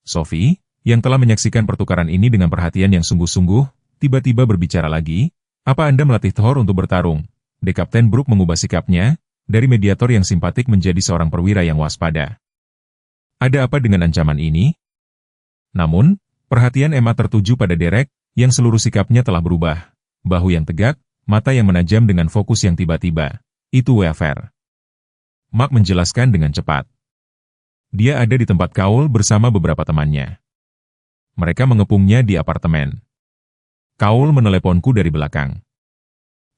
Sophie, yang telah menyaksikan pertukaran ini dengan perhatian yang sungguh-sungguh, tiba-tiba berbicara lagi, apa Anda melatih Thor untuk bertarung? Kapten Brooks mengubah sikapnya, dari mediator yang simpatik menjadi seorang perwira yang waspada. Ada apa dengan ancaman ini? Namun, perhatian Emma tertuju pada Derek, yang seluruh sikapnya telah berubah. Bahu yang tegak, mata yang menajam dengan fokus yang tiba-tiba. Itu Weaver. Mark menjelaskan dengan cepat. Dia ada di tempat Kaul bersama beberapa temannya. Mereka mengepungnya di apartemen. Kaul meneleponku dari belakang.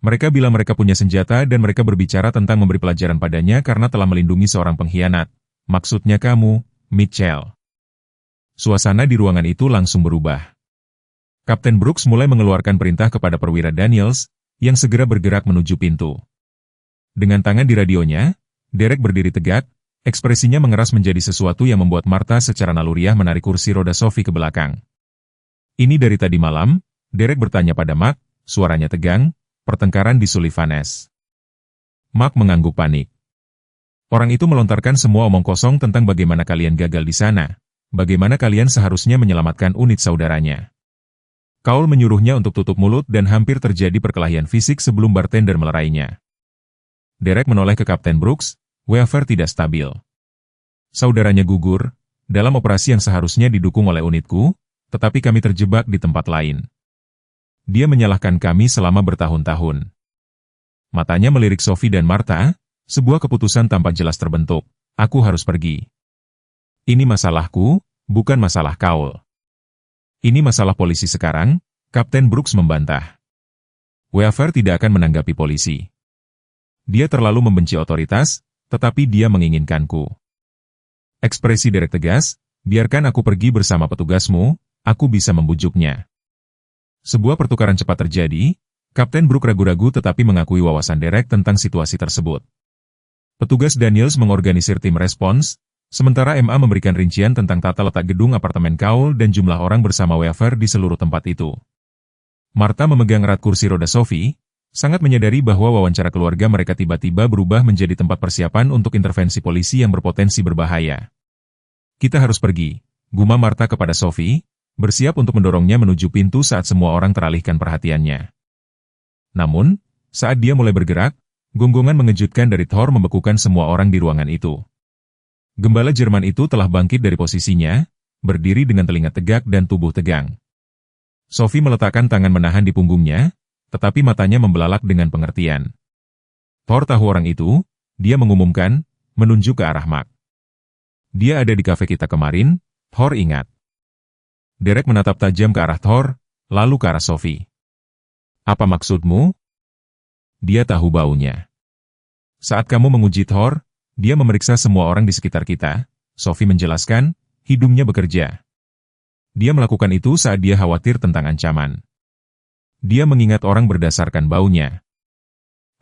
Mereka bilang mereka punya senjata dan mereka berbicara tentang memberi pelajaran padanya karena telah melindungi seorang pengkhianat. Maksudnya kamu, Mitchell. Suasana di ruangan itu langsung berubah. Kapten Brooks mulai mengeluarkan perintah kepada perwira Daniels, yang segera bergerak menuju pintu. Dengan tangan di radionya, Derek berdiri tegak, ekspresinya mengeras menjadi sesuatu yang membuat Martha secara naluriah menarik kursi roda Sophie ke belakang. Ini dari tadi malam, Derek bertanya pada Mark, suaranya tegang, pertengkaran di Sullivanes. Mark mengangguk panik. Orang itu melontarkan semua omong kosong tentang bagaimana kalian gagal di sana, bagaimana kalian seharusnya menyelamatkan unit saudaranya. Kaul menyuruhnya untuk tutup mulut dan hampir terjadi perkelahian fisik sebelum bartender melerainya. Derek menoleh ke Kapten Brooks, Weaver tidak stabil. Saudaranya gugur, dalam operasi yang seharusnya didukung oleh unitku, tetapi kami terjebak di tempat lain. Dia menyalahkan kami selama bertahun-tahun. Matanya melirik Sophie dan Martha, sebuah keputusan tanpa jelas terbentuk, aku harus pergi. Ini masalahku, bukan masalah Kaul. Ini masalah polisi sekarang, Kapten Brooks membantah. Weaver tidak akan menanggapi polisi. Dia terlalu membenci otoritas, tetapi dia menginginkanku. Ekspresi Derek tegas, biarkan aku pergi bersama petugasmu, aku bisa membujuknya. Sebuah pertukaran cepat terjadi, Kapten Brooks ragu-ragu tetapi mengakui wawasan Derek tentang situasi tersebut. Petugas Daniels mengorganisir tim respons, sementara MA memberikan rincian tentang tata letak gedung apartemen Kaul dan jumlah orang bersama Weaver di seluruh tempat itu. Martha memegang erat kursi roda Sophie, sangat menyadari bahwa wawancara keluarga mereka tiba-tiba berubah menjadi tempat persiapan untuk intervensi polisi yang berpotensi berbahaya. Kita harus pergi, gumam Martha kepada Sophie, bersiap untuk mendorongnya menuju pintu saat semua orang teralihkan perhatiannya. Namun, saat dia mulai bergerak, gonggongan mengejutkan dari Thor membekukan semua orang di ruangan itu. Gembala Jerman itu telah bangkit dari posisinya, berdiri dengan telinga tegak dan tubuh tegang. Sophie meletakkan tangan menahan di punggungnya, tetapi matanya membelalak dengan pengertian. Thor tahu orang itu, dia mengumumkan, menunjuk ke arah Mark. Dia ada di kafe kita kemarin, Thor ingat. Derek menatap tajam ke arah Thor, lalu ke arah Sophie. Apa maksudmu? Dia tahu baunya. Saat kamu menguji Thor, dia memeriksa semua orang di sekitar kita, Sophie menjelaskan, hidungnya bekerja. Dia melakukan itu saat dia khawatir tentang ancaman. Dia mengingat orang berdasarkan baunya.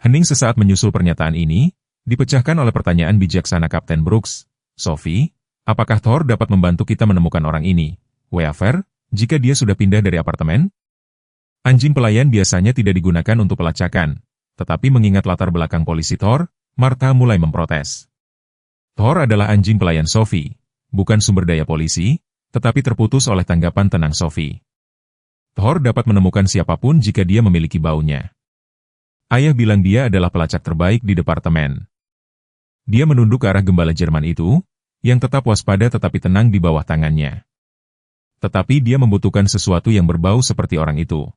Hening sesaat menyusul pernyataan ini, dipecahkan oleh pertanyaan bijaksana Kapten Brooks. Sophie, apakah Thor dapat membantu kita menemukan orang ini? Weaver, jika dia sudah pindah dari apartemen? Anjing pelayan biasanya tidak digunakan untuk pelacakan, tetapi mengingat latar belakang polisi Thor, Martha mulai memprotes. Thor adalah anjing pelayan Sophie, bukan sumber daya polisi, tetapi terputus oleh tanggapan tenang Sophie. Thor dapat menemukan siapapun jika dia memiliki baunya. Ayah bilang dia adalah pelacak terbaik di departemen. Dia menunduk ke arah gembala Jerman itu, yang tetap waspada tetapi tenang di bawah tangannya. Tetapi dia membutuhkan sesuatu yang berbau seperti orang itu.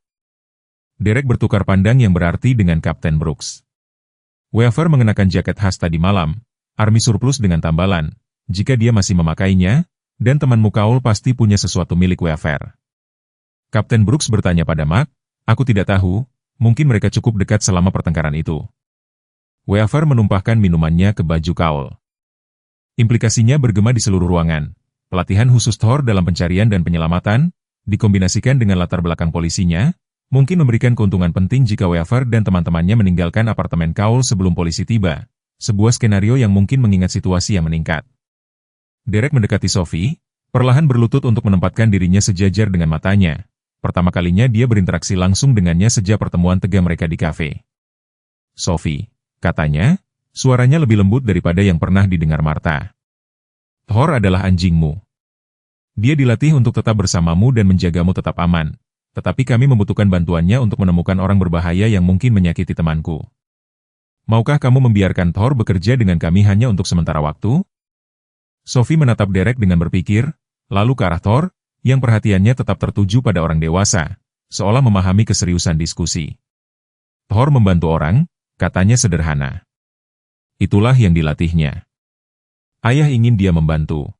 Derek bertukar pandang yang berarti dengan Kapten Brooks. Weaver mengenakan jaket khas tadi malam, army surplus dengan tambalan, jika dia masih memakainya, dan temanmu Kaul pasti punya sesuatu milik Weaver. Kapten Brooks bertanya pada Mark, aku tidak tahu, mungkin mereka cukup dekat selama pertengkaran itu. Weaver menumpahkan minumannya ke baju Kaul. Implikasinya bergema di seluruh ruangan. Pelatihan khusus Thor dalam pencarian dan penyelamatan, dikombinasikan dengan latar belakang polisinya, mungkin memberikan keuntungan penting jika Weaver dan teman-temannya meninggalkan apartemen Kaul sebelum polisi tiba, sebuah skenario yang mungkin mengingat situasi yang meningkat. Derek mendekati Sophie, perlahan berlutut untuk menempatkan dirinya sejajar dengan matanya. Pertama kalinya dia berinteraksi langsung dengannya sejak pertemuan tegang mereka di kafe. Sophie, katanya, suaranya lebih lembut daripada yang pernah didengar Martha. Thor adalah anjingmu. Dia dilatih untuk tetap bersamamu dan menjagamu tetap aman, tetapi kami membutuhkan bantuannya untuk menemukan orang berbahaya yang mungkin menyakiti temanku. Maukah kamu membiarkan Thor bekerja dengan kami hanya untuk sementara waktu? Sophie menatap Derek dengan berpikir, lalu ke arah Thor, yang perhatiannya tetap tertuju pada orang dewasa, seolah memahami keseriusan diskusi. Thor membantu orang, katanya sederhana. Itulah yang dilatihnya. Ayah ingin dia membantu.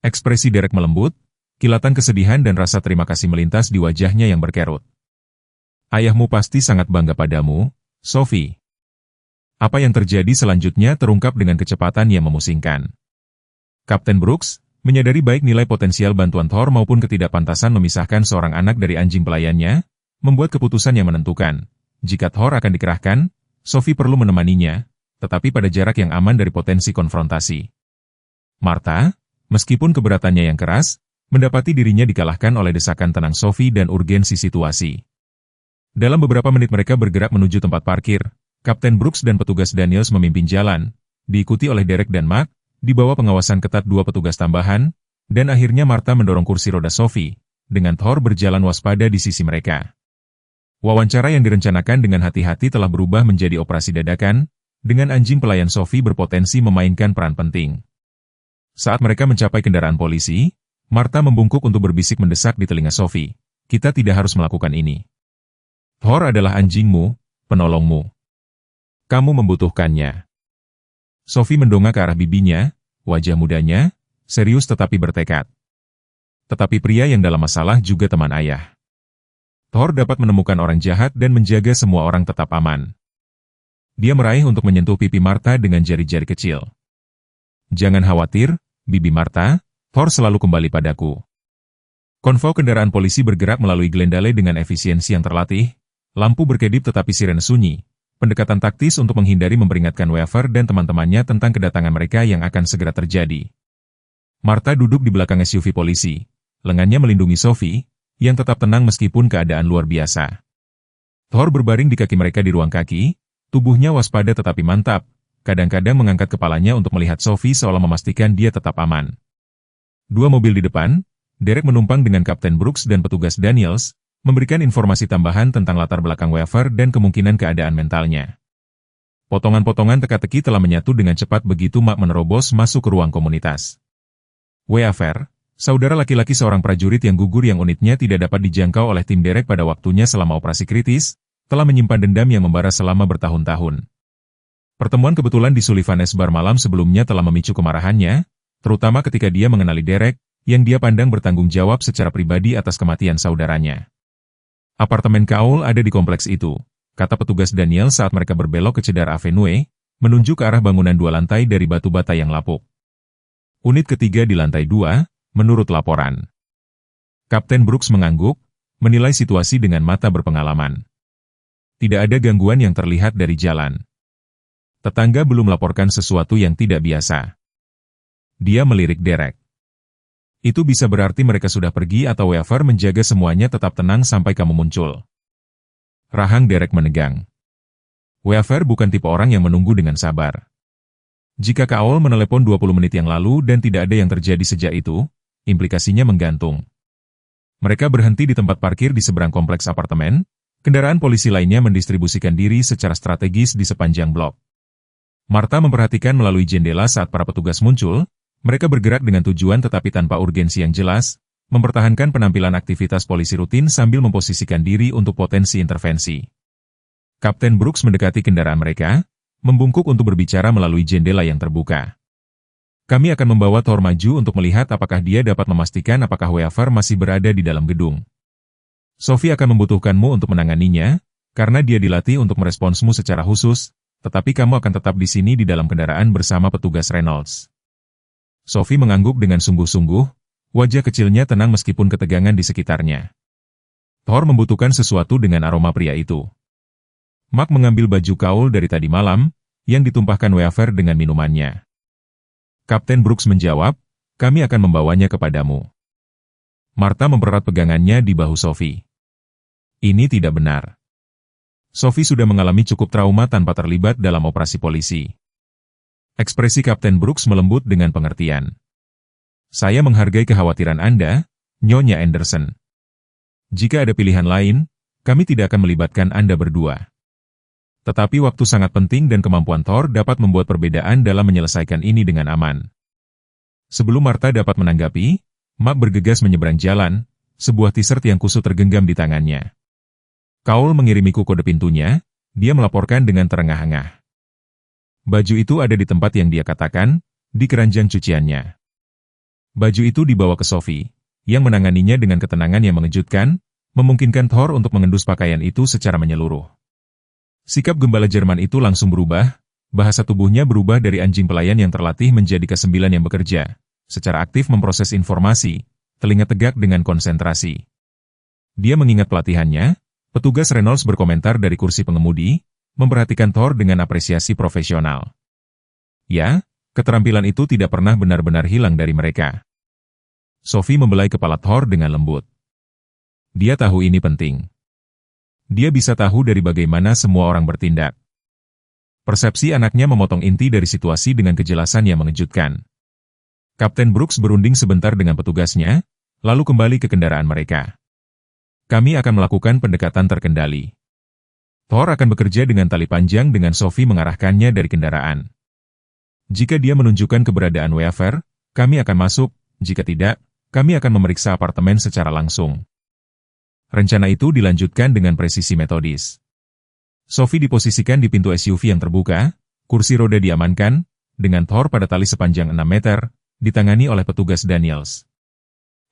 Ekspresi Derek melembut, kilatan kesedihan dan rasa terima kasih melintas di wajahnya yang berkerut. Ayahmu pasti sangat bangga padamu, Sophie. Apa yang terjadi selanjutnya terungkap dengan kecepatan yang memusingkan. Kapten Brooks, menyadari baik nilai potensial bantuan Thor maupun ketidakpantasan memisahkan seorang anak dari anjing pelayannya, membuat keputusan yang menentukan. Jika Thor akan dikerahkan, Sophie perlu menemaninya, tetapi pada jarak yang aman dari potensi konfrontasi. Martha, meskipun keberatannya yang keras, mendapati dirinya dikalahkan oleh desakan tenang Sophie dan urgensi situasi. Dalam beberapa menit mereka bergerak menuju tempat parkir, Kapten Brooks dan petugas Daniels memimpin jalan, diikuti oleh Derek dan Mark, di bawah pengawasan ketat dua petugas tambahan, dan akhirnya Martha mendorong kursi roda Sophie, dengan Thor berjalan waspada di sisi mereka. Wawancara yang direncanakan dengan hati-hati telah berubah menjadi operasi dadakan, dengan anjing pelayan Sophie berpotensi memainkan peran penting. Saat mereka mencapai kendaraan polisi, Martha membungkuk untuk berbisik mendesak di telinga Sophie, kita tidak harus melakukan ini. Thor adalah anjingmu, penolongmu. Kamu membutuhkannya. Sophie mendongak ke arah bibinya, wajah mudanya, serius tetapi bertekad. Tetapi pria yang dalam masalah juga teman ayah. Thor dapat menemukan orang jahat dan menjaga semua orang tetap aman. Dia meraih untuk menyentuh pipi Martha dengan jari-jari kecil. Jangan khawatir, bibi Martha, Thor selalu kembali padaku. Konvoi kendaraan polisi bergerak melalui Glendale dengan efisiensi yang terlatih, lampu berkedip tetapi sirene sunyi. Pendekatan taktis untuk menghindari memperingatkan Weaver dan teman-temannya tentang kedatangan mereka yang akan segera terjadi. Martha duduk di belakang SUV polisi, lengannya melindungi Sophie, yang tetap tenang meskipun keadaan luar biasa. Thor berbaring di kaki mereka di ruang kaki, tubuhnya waspada tetapi mantap, kadang-kadang mengangkat kepalanya untuk melihat Sophie seolah memastikan dia tetap aman. Dua mobil di depan, Derek menumpang dengan Kapten Brooks dan petugas Daniels, memberikan informasi tambahan tentang latar belakang Weaver dan kemungkinan keadaan mentalnya. Potongan-potongan teka-teki telah menyatu dengan cepat begitu Mark menerobos masuk ke ruang komunitas. Weaver, saudara laki-laki seorang prajurit yang gugur yang unitnya tidak dapat dijangkau oleh tim Derek pada waktunya selama operasi kritis, telah menyimpan dendam yang membara selama bertahun-tahun. Pertemuan kebetulan di Sullivan S Bar malam sebelumnya telah memicu kemarahannya, terutama ketika dia mengenali Derek, yang dia pandang bertanggung jawab secara pribadi atas kematian saudaranya. Apartemen Cole ada di kompleks itu, kata petugas Daniel saat mereka berbelok ke Cedar Avenue, menunjuk ke arah bangunan 2 lantai dari batu bata yang lapuk. Unit ketiga di lantai 2, menurut laporan. Kapten Brooks mengangguk, menilai situasi dengan mata berpengalaman. Tidak ada gangguan yang terlihat dari jalan. Tetangga belum melaporkan sesuatu yang tidak biasa. Dia melirik Derek. Itu bisa berarti mereka sudah pergi atau Weaver menjaga semuanya tetap tenang sampai kamu muncul. Rahang Derek menegang. Weaver bukan tipe orang yang menunggu dengan sabar. Jika Cole menelepon 20 menit yang lalu dan tidak ada yang terjadi sejak itu, implikasinya menggantung. Mereka berhenti di tempat parkir di seberang kompleks apartemen, kendaraan polisi lainnya mendistribusikan diri secara strategis di sepanjang blok. Martha memperhatikan melalui jendela saat para petugas muncul. Mereka bergerak dengan tujuan tetapi tanpa urgensi yang jelas, mempertahankan penampilan aktivitas polisi rutin sambil memposisikan diri untuk potensi intervensi. Kapten Brooks mendekati kendaraan mereka, membungkuk untuk berbicara melalui jendela yang terbuka. Kami akan membawa Thor maju untuk melihat apakah dia dapat memastikan apakah Weaver masih berada di dalam gedung. Sophie akan membutuhkanmu untuk menanganinya, karena dia dilatih untuk meresponsmu secara khusus, tetapi kamu akan tetap di sini di dalam kendaraan bersama petugas Reynolds. Sophie mengangguk dengan sungguh-sungguh, wajah kecilnya tenang meskipun ketegangan di sekitarnya. Thor membutuhkan sesuatu dengan aroma pria itu. Mark mengambil baju Cole dari tadi malam, yang ditumpahkan Weaver dengan minumannya. Kapten Brooks menjawab, kami akan membawanya kepadamu. Martha mempererat pegangannya di bahu Sophie. Ini tidak benar. Sophie sudah mengalami cukup trauma tanpa terlibat dalam operasi polisi. Ekspresi Kapten Brooks melembut dengan pengertian. Saya menghargai kekhawatiran Anda, Nyonya Anderson. Jika ada pilihan lain, kami tidak akan melibatkan Anda berdua. Tetapi waktu sangat penting dan kemampuan Thor dapat membuat perbedaan dalam menyelesaikan ini dengan aman. Sebelum Martha dapat menanggapi, Mark bergegas menyeberang jalan, sebuah t-shirt yang kusut tergenggam di tangannya. Cole mengirimiku kode pintunya, dia melaporkan dengan terengah-engah. Baju itu ada di tempat yang dia katakan, di keranjang cuciannya. Baju itu dibawa ke Sophie, yang menanganinya dengan ketenangan yang mengejutkan, memungkinkan Thor untuk mengendus pakaian itu secara menyeluruh. Sikap gembala Jerman itu langsung berubah, bahasa tubuhnya berubah dari anjing pelayan yang terlatih menjadi kesembilan yang bekerja, secara aktif memproses informasi, telinga tegak dengan konsentrasi. Dia mengingat pelatihannya, petugas Reynolds berkomentar dari kursi pengemudi, memperhatikan Thor dengan apresiasi profesional. Ya, keterampilan itu tidak pernah benar-benar hilang dari mereka. Sophie membelai kepala Thor dengan lembut. Dia tahu ini penting. Dia bisa tahu dari bagaimana semua orang bertindak. Persepsi anaknya memotong inti dari situasi dengan kejelasan yang mengejutkan. Kapten Brooks berunding sebentar dengan petugasnya, lalu kembali ke kendaraan mereka. Kami akan melakukan pendekatan terkendali. Thor akan bekerja dengan tali panjang dengan Sophie mengarahkannya dari kendaraan. Jika dia menunjukkan keberadaan Weaver, kami akan masuk, jika tidak, kami akan memeriksa apartemen secara langsung. Rencana itu dilanjutkan dengan presisi metodis. Sophie diposisikan di pintu SUV yang terbuka, kursi roda diamankan, dengan Thor pada tali sepanjang 6 meter, ditangani oleh petugas Daniels.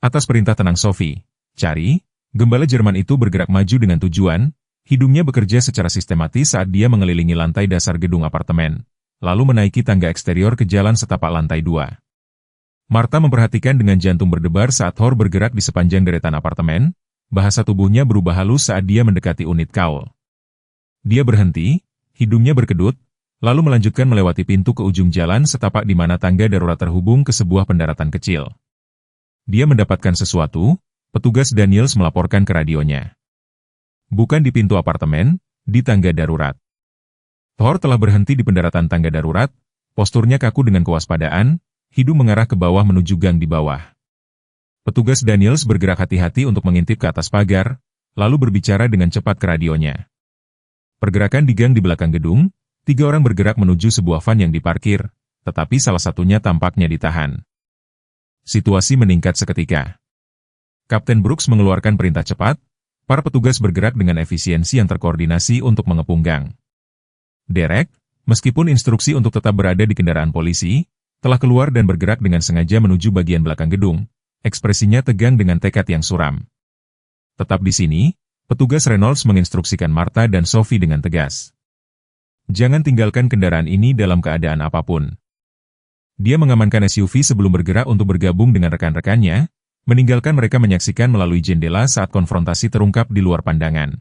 Atas perintah tenang Sophie, cari, gembala Jerman itu bergerak maju dengan tujuan, hidungnya bekerja secara sistematis saat dia mengelilingi lantai dasar gedung apartemen, lalu menaiki tangga eksterior ke jalan setapak lantai 2. Martha memperhatikan dengan jantung berdebar saat Thor bergerak di sepanjang deretan apartemen, bahasa tubuhnya berubah halus saat dia mendekati unit Cole. Dia berhenti, hidungnya berkedut, lalu melanjutkan melewati pintu ke ujung jalan setapak di mana tangga darurat terhubung ke sebuah pendaratan kecil. Dia mendapatkan sesuatu, petugas Daniels melaporkan ke radionya. Bukan di pintu apartemen, di tangga darurat. Thor telah berhenti di pendaratan tangga darurat, posturnya kaku dengan kewaspadaan, hidung mengarah ke bawah menuju gang di bawah. Petugas Daniels bergerak hati-hati untuk mengintip ke atas pagar, lalu berbicara dengan cepat ke radionya. Pergerakan di gang di belakang gedung, 3 orang bergerak menuju sebuah van yang diparkir, tetapi salah satunya tampaknya ditahan. Situasi meningkat seketika. Kapten Brooks mengeluarkan perintah cepat. Para petugas bergerak dengan efisiensi yang terkoordinasi untuk mengepung gang. Derek, meskipun instruksi untuk tetap berada di kendaraan polisi, telah keluar dan bergerak dengan sengaja menuju bagian belakang gedung, ekspresinya tegang dengan tekad yang suram. Tetap di sini, petugas Reynolds menginstruksikan Martha dan Sophie dengan tegas. Jangan tinggalkan kendaraan ini dalam keadaan apapun. Dia mengamankan SUV sebelum bergerak untuk bergabung dengan rekan-rekannya, meninggalkan mereka menyaksikan melalui jendela saat konfrontasi terungkap di luar pandangan.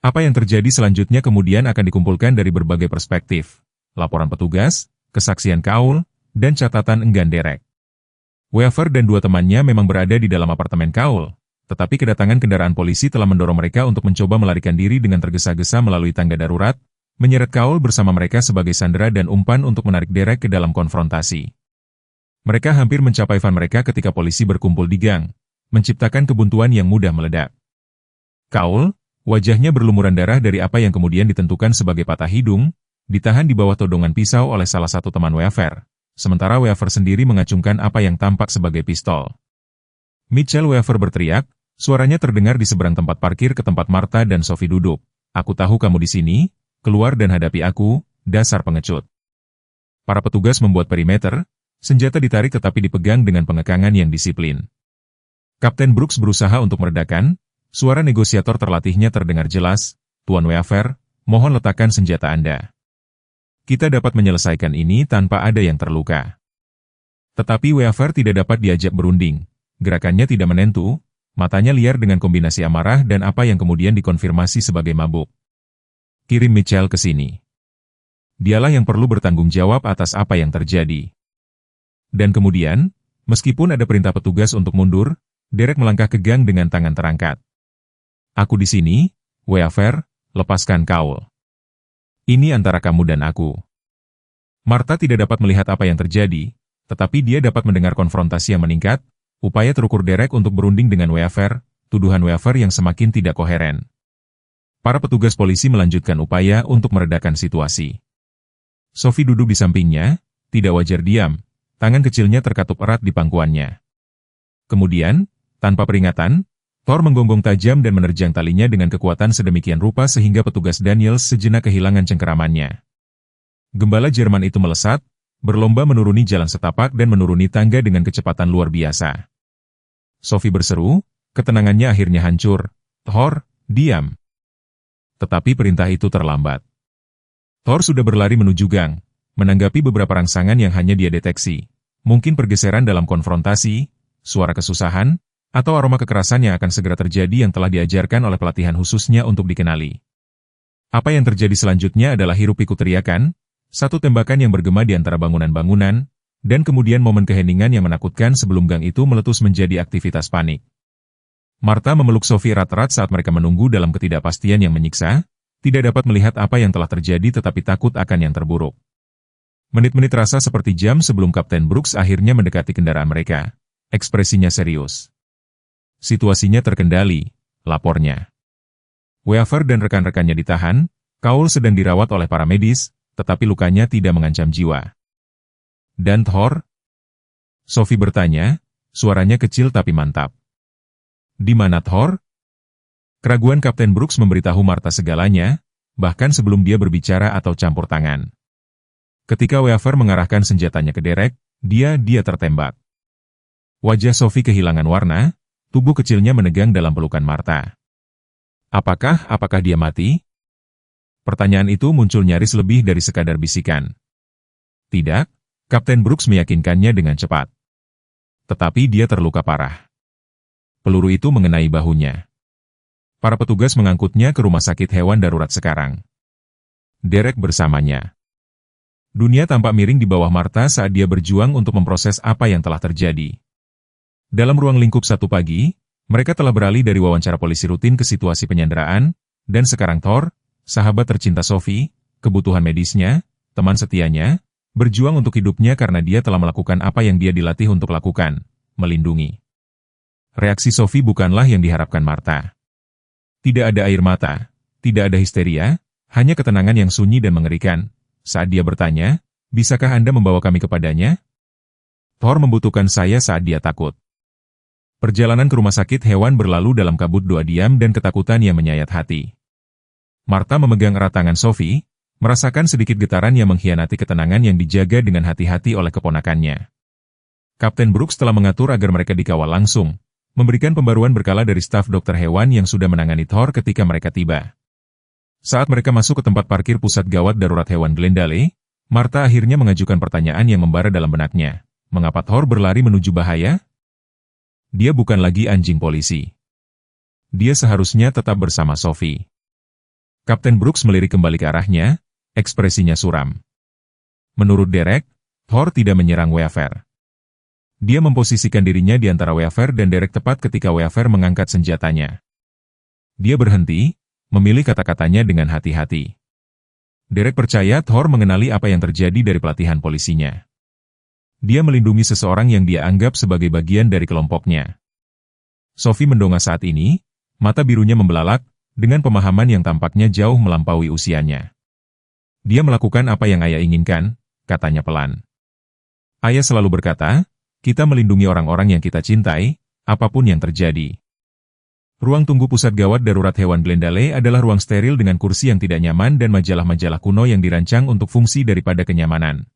Apa yang terjadi selanjutnya kemudian akan dikumpulkan dari berbagai perspektif, laporan petugas, kesaksian Cole, dan catatan enggan Derek. Weaver dan dua temannya memang berada di dalam apartemen Cole, tetapi kedatangan kendaraan polisi telah mendorong mereka untuk mencoba melarikan diri dengan tergesa-gesa melalui tangga darurat, menyeret Cole bersama mereka sebagai sandera dan umpan untuk menarik Derek ke dalam konfrontasi. Mereka hampir mencapai van mereka ketika polisi berkumpul di gang, menciptakan kebuntuan yang mudah meledak. Cole, wajahnya berlumuran darah dari apa yang kemudian ditentukan sebagai patah hidung, ditahan di bawah todongan pisau oleh salah satu teman Weaver, sementara Weaver sendiri mengacungkan apa yang tampak sebagai pistol. Mitchell Weaver berteriak, suaranya terdengar di seberang tempat parkir ke tempat Martha dan Sophie duduk. Aku tahu kamu di sini. Keluar dan hadapi aku, dasar pengecut. Para petugas membuat perimeter, senjata ditarik tetapi dipegang dengan pengekangan yang disiplin. Kapten Brooks berusaha untuk meredakan, suara negosiator terlatihnya terdengar jelas, Tuan Weaver, mohon letakkan senjata Anda. Kita dapat menyelesaikan ini tanpa ada yang terluka. Tetapi Weaver tidak dapat diajak berunding, gerakannya tidak menentu, matanya liar dengan kombinasi amarah dan apa yang kemudian dikonfirmasi sebagai mabuk. Kirim Mitchell ke sini. Dialah yang perlu bertanggung jawab atas apa yang terjadi. Dan kemudian, meskipun ada perintah petugas untuk mundur, Derek melangkah ke gang dengan tangan terangkat. Aku di sini, Weaver, lepaskan Cole. Ini antara kamu dan aku. Martha tidak dapat melihat apa yang terjadi, tetapi dia dapat mendengar konfrontasi yang meningkat, upaya terukur Derek untuk berunding dengan Weaver, tuduhan Weaver yang semakin tidak koheren. Para petugas polisi melanjutkan upaya untuk meredakan situasi. Sophie duduk di sampingnya, tidak wajar diam, tangan kecilnya terkatup erat di pangkuannya. Kemudian, tanpa peringatan, Thor menggonggong tajam dan menerjang talinya dengan kekuatan sedemikian rupa sehingga petugas Daniels sejenak kehilangan cengkeramannya. Gembala Jerman itu melesat, berlomba menuruni jalan setapak dan menuruni tangga dengan kecepatan luar biasa. Sophie berseru, ketenangannya akhirnya hancur. Thor, diam. Tetapi perintah itu terlambat. Thor sudah berlari menuju gang, menanggapi beberapa rangsangan yang hanya dia deteksi. Mungkin pergeseran dalam konfrontasi, suara kesusahan, atau aroma kekerasan yang akan segera terjadi yang telah diajarkan oleh pelatihan khususnya untuk dikenali. Apa yang terjadi selanjutnya adalah hiruk-pikuk teriakan, satu tembakan yang bergema di antara bangunan-bangunan, dan kemudian momen keheningan yang menakutkan sebelum gang itu meletus menjadi aktivitas panik. Martha memeluk Sophie erat-erat saat mereka menunggu dalam ketidakpastian yang menyiksa, tidak dapat melihat apa yang telah terjadi tetapi takut akan yang terburuk. Menit-menit terasa seperti jam sebelum Kapten Brooks akhirnya mendekati kendaraan mereka. Ekspresinya serius. Situasinya terkendali, lapornya. Weaver dan rekan-rekannya ditahan, Cole sedang dirawat oleh para medis, tetapi lukanya tidak mengancam jiwa. Dan Thor? Sophie bertanya, suaranya kecil tapi mantap. Di mana Thor? Keraguan Kapten Brooks memberitahu Martha segalanya, bahkan sebelum dia berbicara atau campur tangan. Ketika Weaver mengarahkan senjatanya ke Derek, dia tertembak. Wajah Sophie kehilangan warna, tubuh kecilnya menegang dalam pelukan Martha. Apakah dia mati? Pertanyaan itu muncul nyaris lebih dari sekadar bisikan. Tidak, Kapten Brooks meyakinkannya dengan cepat. Tetapi dia terluka parah. Peluru itu mengenai bahunya. Para petugas mengangkutnya ke rumah sakit hewan darurat sekarang. Derek bersamanya. Dunia tampak miring di bawah Martha saat dia berjuang untuk memproses apa yang telah terjadi. Dalam ruang lingkup satu pagi, mereka telah beralih dari wawancara polisi rutin ke situasi penyanderaan, dan sekarang Thor, sahabat tercinta Sophie, kebutuhan medisnya, teman setianya, berjuang untuk hidupnya karena dia telah melakukan apa yang dia dilatih untuk lakukan, melindungi. Reaksi Sophie bukanlah yang diharapkan Martha. Tidak ada air mata, tidak ada histeria, hanya ketenangan yang sunyi dan mengerikan. Saat dia bertanya, bisakah Anda membawa kami kepadanya? Thor membutuhkan saya saat dia takut. Perjalanan ke rumah sakit hewan berlalu dalam kabut doa diam dan ketakutan yang menyayat hati. Martha memegang erat tangan Sophie, merasakan sedikit getaran yang mengkhianati ketenangan yang dijaga dengan hati-hati oleh keponakannya. Kapten Brooks telah mengatur agar mereka dikawal langsung, memberikan pembaruan berkala dari staf dokter hewan yang sudah menangani Thor ketika mereka tiba. Saat mereka masuk ke tempat parkir pusat gawat darurat hewan Glendale, Martha akhirnya mengajukan pertanyaan yang membara dalam benaknya. Mengapa Thor berlari menuju bahaya? Dia bukan lagi anjing polisi. Dia seharusnya tetap bersama Sophie. Kapten Brooks melirik kembali ke arahnya, ekspresinya suram. Menurut Derek, Thor tidak menyerang Weaver. Dia memposisikan dirinya di antara Weaver dan Derek tepat ketika Weaver mengangkat senjatanya. Dia berhenti, memilih kata-katanya dengan hati-hati. Derek percaya Thor mengenali apa yang terjadi dari pelatihan polisinya. Dia melindungi seseorang yang dia anggap sebagai bagian dari kelompoknya. Sophie mendongak saat ini, mata birunya membelalak, dengan pemahaman yang tampaknya jauh melampaui usianya. Dia melakukan apa yang ayah inginkan, katanya pelan. Ayah selalu berkata, kita melindungi orang-orang yang kita cintai, apapun yang terjadi. Ruang tunggu pusat gawat darurat hewan Glendale adalah ruang steril dengan kursi yang tidak nyaman dan majalah-majalah kuno yang dirancang untuk fungsi daripada kenyamanan.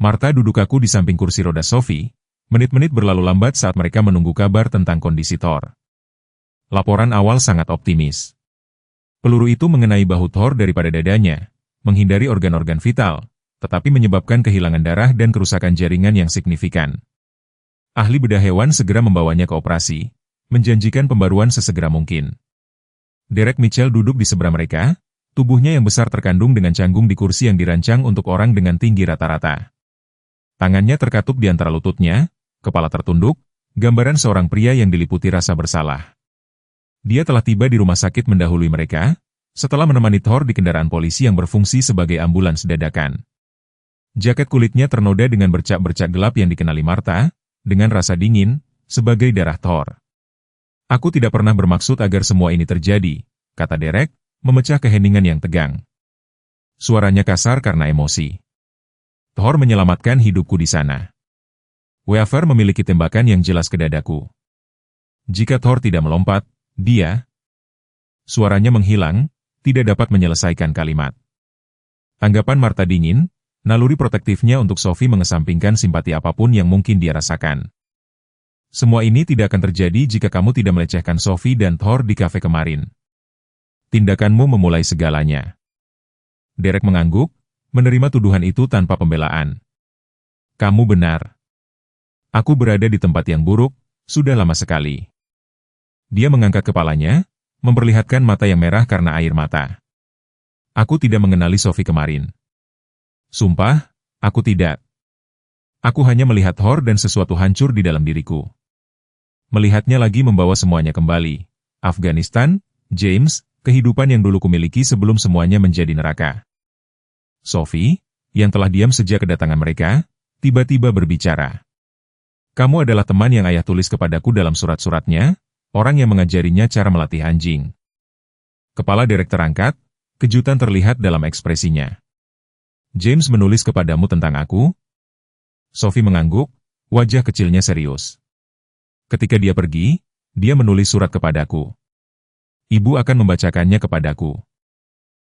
Martha duduk kaku di samping kursi roda Sophie, menit-menit berlalu lambat saat mereka menunggu kabar tentang kondisi Thor. Laporan awal sangat optimis. Peluru itu mengenai bahu Thor daripada dadanya, menghindari organ-organ vital, tetapi menyebabkan kehilangan darah dan kerusakan jaringan yang signifikan. Ahli bedah hewan segera membawanya ke operasi, menjanjikan pembaruan sesegera mungkin. Derek Mitchell duduk di seberang mereka, tubuhnya yang besar terkandung dengan canggung di kursi yang dirancang untuk orang dengan tinggi rata-rata. Tangannya terkatup di antara lututnya, kepala tertunduk, gambaran seorang pria yang diliputi rasa bersalah. Dia telah tiba di rumah sakit mendahului mereka, setelah menemani Thor di kendaraan polisi yang berfungsi sebagai ambulans dadakan. Jaket kulitnya ternoda dengan bercak-bercak gelap yang dikenali Martha, dengan rasa dingin, sebagai darah Thor. Aku tidak pernah bermaksud agar semua ini terjadi, kata Derek, memecah keheningan yang tegang. Suaranya kasar karena emosi. Thor menyelamatkan hidupku di sana. Weaver memiliki tembakan yang jelas ke dadaku. Jika Thor tidak melompat, dia... Suaranya menghilang, tidak dapat menyelesaikan kalimat. Tanggapan Martha dingin, naluri protektifnya untuk Sophie mengesampingkan simpati apapun yang mungkin dia rasakan. Semua ini tidak akan terjadi jika kamu tidak melecehkan Sophie dan Thor di kafe kemarin. Tindakanmu memulai segalanya. Derek mengangguk, menerima tuduhan itu tanpa pembelaan. Kamu benar. Aku berada di tempat yang buruk, sudah lama sekali. Dia mengangkat kepalanya, memperlihatkan mata yang merah karena air mata. Aku tidak mengenali Sophie kemarin. Sumpah, aku tidak. Aku hanya melihat Thor dan sesuatu hancur di dalam diriku. Melihatnya lagi membawa semuanya kembali. Afghanistan, James, kehidupan yang dulu kumiliki sebelum semuanya menjadi neraka. Sophie, yang telah diam sejak kedatangan mereka, tiba-tiba berbicara. Kamu adalah teman yang ayah tulis kepadaku dalam surat-suratnya, orang yang mengajarinya cara melatih anjing. Kepala Derek terangkat, kejutan terlihat dalam ekspresinya. James menulis kepadamu tentang aku? Sophie mengangguk, wajah kecilnya serius. Ketika dia pergi, dia menulis surat kepadaku. Ibu akan membacakannya kepadaku.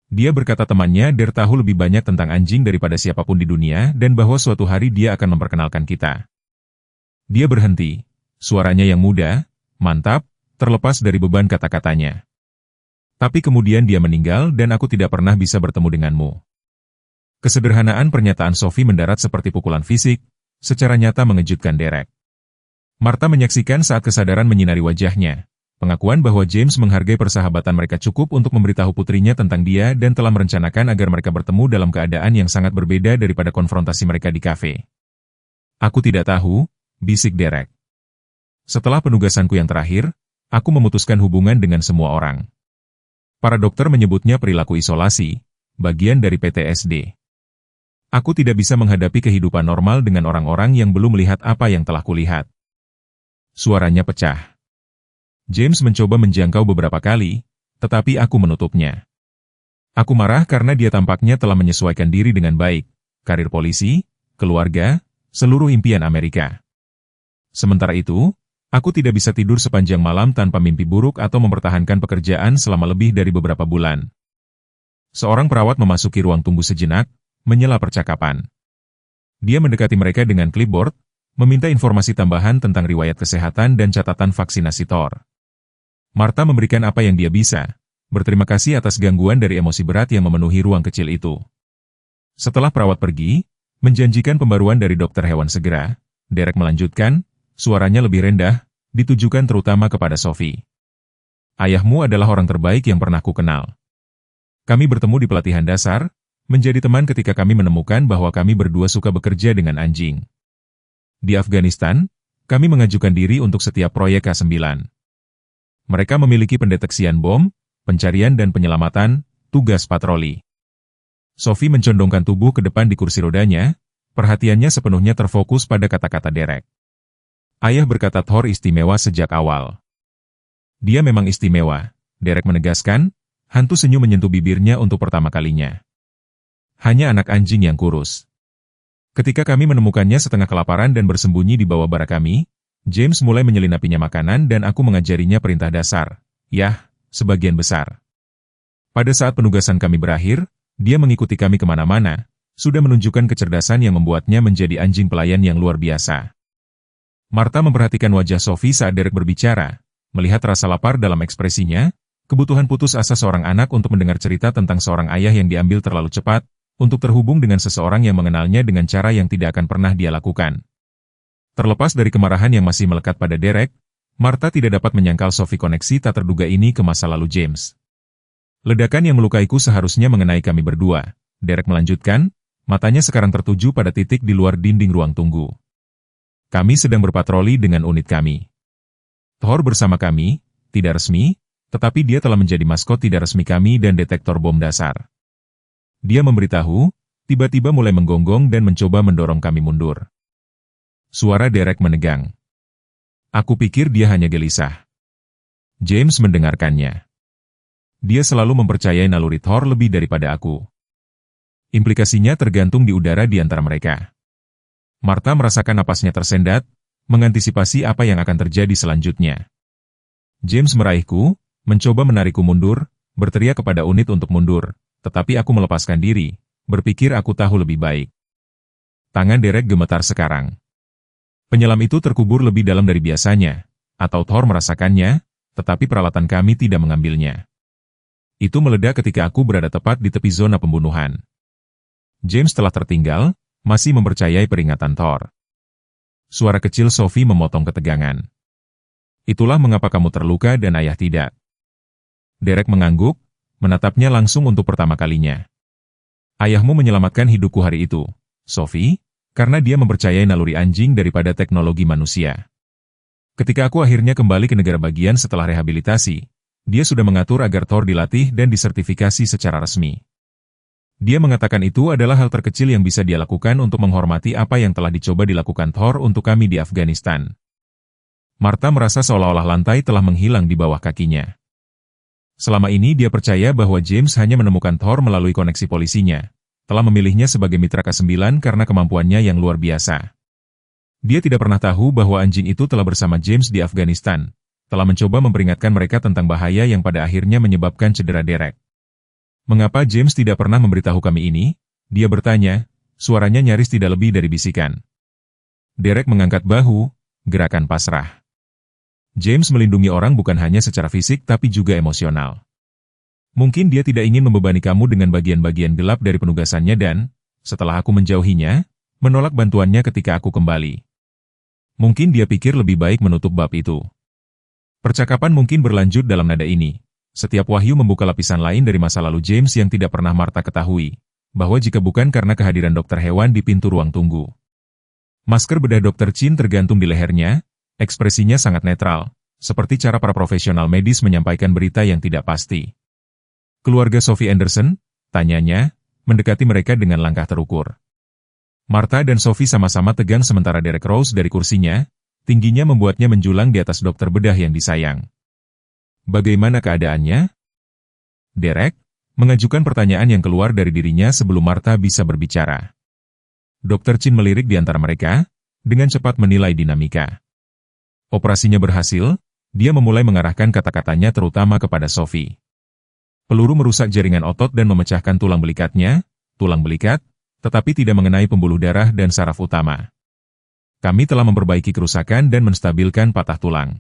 Dia berkata temannya Der tahu lebih banyak tentang anjing daripada siapapun di dunia dan bahwa suatu hari dia akan memperkenalkan kita. Dia berhenti, suaranya yang muda, mantap, terlepas dari beban kata-katanya. Tapi kemudian dia meninggal dan aku tidak pernah bisa bertemu denganmu. Kesederhanaan pernyataan Sophie mendarat seperti pukulan fisik, secara nyata mengejutkan Derek. Martha menyaksikan saat kesadaran menyinari wajahnya. Pengakuan bahwa James menghargai persahabatan mereka cukup untuk memberitahu putrinya tentang dia dan telah merencanakan agar mereka bertemu dalam keadaan yang sangat berbeda daripada konfrontasi mereka di kafe. Aku tidak tahu, bisik Derek. Setelah penugasanku yang terakhir, aku memutuskan hubungan dengan semua orang. Para dokter menyebutnya perilaku isolasi, bagian dari PTSD. Aku tidak bisa menghadapi kehidupan normal dengan orang-orang yang belum melihat apa yang telah kulihat. Suaranya pecah. James mencoba menjangkau beberapa kali, tetapi aku menutupnya. Aku marah karena dia tampaknya telah menyesuaikan diri dengan baik, karir polisi, keluarga, seluruh impian Amerika. Sementara itu, aku tidak bisa tidur sepanjang malam tanpa mimpi buruk atau mempertahankan pekerjaan selama lebih dari beberapa bulan. Seorang perawat memasuki ruang tunggu sejenak, menyela percakapan. Dia mendekati mereka dengan clipboard, meminta informasi tambahan tentang riwayat kesehatan dan catatan vaksinasi Thor. Martha memberikan apa yang dia bisa, berterima kasih atas gangguan dari emosi berat yang memenuhi ruang kecil itu. Setelah perawat pergi, menjanjikan pembaruan dari dokter hewan segera, Derek melanjutkan, suaranya lebih rendah, ditujukan terutama kepada Sophie. Ayahmu adalah orang terbaik yang pernah ku kenal. Kami bertemu di pelatihan dasar, menjadi teman ketika kami menemukan bahwa kami berdua suka bekerja dengan anjing. Di Afghanistan, kami mengajukan diri untuk setiap proyek K9. Mereka memiliki pendeteksian bom, pencarian dan penyelamatan, tugas patroli. Sophie mencondongkan tubuh ke depan di kursi rodanya, perhatiannya sepenuhnya terfokus pada kata-kata Derek. Ayah berkata Thor istimewa sejak awal. Dia memang istimewa, Derek menegaskan, hantu senyum menyentuh bibirnya untuk pertama kalinya. Hanya anak anjing yang kurus. Ketika kami menemukannya setengah kelaparan dan bersembunyi di bawah bara kami, James mulai menyelinapnya makanan dan aku mengajarinya perintah dasar. Yah, sebagian besar. Pada saat penugasan kami berakhir, dia mengikuti kami kemana-mana, sudah menunjukkan kecerdasan yang membuatnya menjadi anjing pelayan yang luar biasa. Martha memperhatikan wajah Sophie saat Derek berbicara, melihat rasa lapar dalam ekspresinya, kebutuhan putus asa seorang anak untuk mendengar cerita tentang seorang ayah yang diambil terlalu cepat, untuk terhubung dengan seseorang yang mengenalnya dengan cara yang tidak akan pernah dia lakukan. Terlepas dari kemarahan yang masih melekat pada Derek, Martha tidak dapat menyangkal Sophie koneksi tak terduga ini ke masa lalu James. Ledakan yang melukaiku seharusnya mengenai kami berdua, Derek melanjutkan, matanya sekarang tertuju pada titik di luar dinding ruang tunggu. Kami sedang berpatroli dengan unit kami. Thor bersama kami, tidak resmi, tetapi dia telah menjadi maskot tidak resmi kami dan detektor bom dasar. Dia memberitahu, tiba-tiba mulai menggonggong dan mencoba mendorong kami mundur. Suara Derek menegang. Aku pikir dia hanya gelisah. James mendengarkannya. Dia selalu mempercayai naluri Thor lebih daripada aku. Implikasinya tergantung di udara di antara mereka. Martha merasakan napasnya tersendat, mengantisipasi apa yang akan terjadi selanjutnya. James meraihku, mencoba menarikku mundur, berteriak kepada unit untuk mundur, tetapi aku melepaskan diri, berpikir aku tahu lebih baik. Tangan Derek gemetar sekarang. Penyelam itu terkubur lebih dalam dari biasanya, atau Thor merasakannya, tetapi peralatan kami tidak mengambilnya. Itu meledak ketika aku berada tepat di tepi zona pembunuhan. James telah tertinggal, masih mempercayai peringatan Thor. Suara kecil Sophie memotong ketegangan. Itulah mengapa kamu terluka dan ayah tidak. Derek mengangguk, menatapnya langsung untuk pertama kalinya. Ayahmu menyelamatkan hidupku hari itu, Sophie, karena dia mempercayai naluri anjing daripada teknologi manusia. Ketika aku akhirnya kembali ke negara bagian setelah rehabilitasi, dia sudah mengatur agar Thor dilatih dan disertifikasi secara resmi. Dia mengatakan itu adalah hal terkecil yang bisa dia lakukan untuk menghormati apa yang telah dicoba dilakukan Thor untuk kami di Afghanistan. Martha merasa seolah-olah lantai telah menghilang di bawah kakinya. Selama ini dia percaya bahwa James hanya menemukan Thor melalui koneksi polisinya, telah memilihnya sebagai mitra K9 karena kemampuannya yang luar biasa. Dia tidak pernah tahu bahwa anjing itu telah bersama James di Afghanistan, telah mencoba memperingatkan mereka tentang bahaya yang pada akhirnya menyebabkan cedera Derek. Mengapa James tidak pernah memberitahu kami ini? Dia bertanya, suaranya nyaris tidak lebih dari bisikan. Derek mengangkat bahu, gerakan pasrah. James melindungi orang bukan hanya secara fisik tapi juga emosional. Mungkin dia tidak ingin membebani kamu dengan bagian-bagian gelap dari penugasannya dan, setelah aku menjauhinya, menolak bantuannya ketika aku kembali. Mungkin dia pikir lebih baik menutup bab itu. Percakapan mungkin berlanjut dalam nada ini. Setiap wahyu membuka lapisan lain dari masa lalu James yang tidak pernah Martha ketahui, bahwa jika bukan karena kehadiran dokter hewan di pintu ruang tunggu. Masker bedah Dr. Chin tergantung di lehernya, ekspresinya sangat netral, seperti cara para profesional medis menyampaikan berita yang tidak pasti. Keluarga Sophie Anderson, tanyanya, mendekati mereka dengan langkah terukur. Martha dan Sophie sama-sama tegang sementara Derek Rose dari kursinya, tingginya membuatnya menjulang di atas dokter bedah yang disayang. Bagaimana keadaannya? Derek mengajukan pertanyaan yang keluar dari dirinya sebelum Martha bisa berbicara. Dr. Chin melirik di antara mereka, dengan cepat menilai dinamika. Operasinya berhasil, dia memulai mengarahkan kata-katanya terutama kepada Sophie. Peluru merusak jaringan otot dan memecahkan tulang belikatnya, tetapi tidak mengenai pembuluh darah dan saraf utama. Kami telah memperbaiki kerusakan dan menstabilkan patah tulang.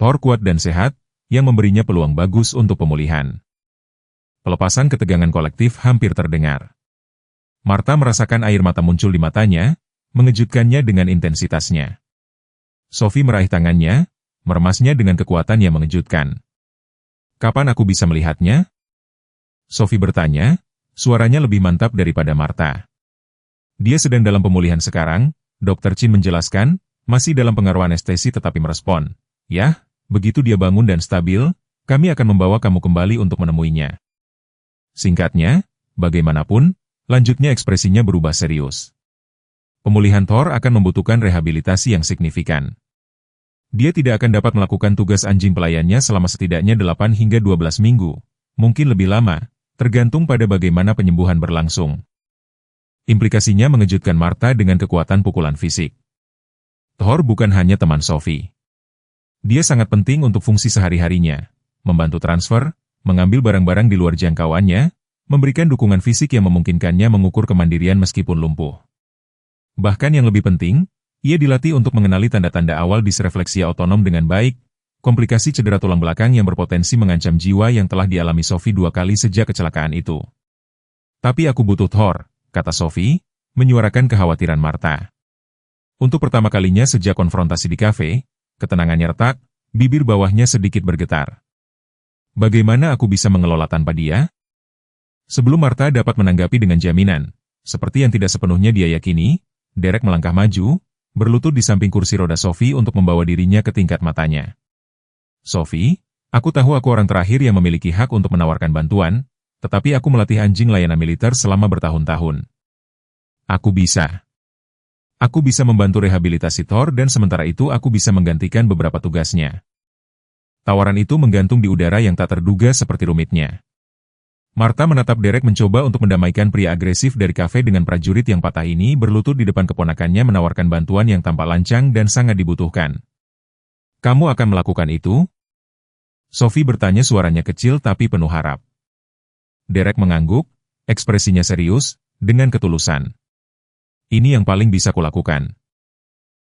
Thor kuat dan sehat, yang memberinya peluang bagus untuk pemulihan. Pelepasan ketegangan kolektif hampir terdengar. Martha merasakan air mata muncul di matanya, mengejutkannya dengan intensitasnya. Sophie meraih tangannya, meremasnya dengan kekuatan yang mengejutkan. Kapan aku bisa melihatnya? Sophie bertanya, suaranya lebih mantap daripada Martha. Dia sedang dalam pemulihan sekarang, Dr. Chin menjelaskan, masih dalam pengaruh anestesi tetapi merespon. Ya, begitu dia bangun dan stabil, kami akan membawa kamu kembali untuk menemuinya. Singkatnya, bagaimanapun, lanjutnya ekspresinya berubah serius. Pemulihan Thor akan membutuhkan rehabilitasi yang signifikan. Dia tidak akan dapat melakukan tugas anjing pelayannya selama setidaknya 8 hingga 12 minggu, mungkin lebih lama, tergantung pada bagaimana penyembuhan berlangsung. Implikasinya mengejutkan Martha dengan kekuatan pukulan fisik. Thor bukan hanya teman Sophie. Dia sangat penting untuk fungsi sehari-harinya, membantu transfer, mengambil barang-barang di luar jangkauannya, memberikan dukungan fisik yang memungkinkannya mengukur kemandirian meskipun lumpuh. Bahkan yang lebih penting, ia dilatih untuk mengenali tanda-tanda awal disrefleksia otonom dengan baik, komplikasi cedera tulang belakang yang berpotensi mengancam jiwa yang telah dialami Sophie 2 kali sejak kecelakaan itu. Tapi aku butuh Thor, kata Sophie, menyuarakan kekhawatiran Martha. Untuk pertama kalinya sejak konfrontasi di kafe, ketenangannya retak, bibir bawahnya sedikit bergetar. Bagaimana aku bisa mengelola tanpa dia? Sebelum Martha dapat menanggapi dengan jaminan, seperti yang tidak sepenuhnya dia yakini, Derek melangkah maju, berlutut di samping kursi roda Sophie untuk membawa dirinya ke tingkat matanya. Sophie, aku tahu aku orang terakhir yang memiliki hak untuk menawarkan bantuan, tetapi aku melatih anjing layanan militer selama bertahun-tahun. Aku bisa membantu rehabilitasi Thor dan sementara itu aku bisa menggantikan beberapa tugasnya. Tawaran itu menggantung di udara yang tak terduga seperti rumitnya. Martha menatap Derek mencoba untuk mendamaikan pria agresif dari kafe dengan prajurit yang patah ini berlutut di depan keponakannya menawarkan bantuan yang tampak lancang dan sangat dibutuhkan. Kamu akan melakukan itu? Sophie bertanya suaranya kecil tapi penuh harap. Derek mengangguk, ekspresinya serius, dengan ketulusan. Ini yang paling bisa kulakukan.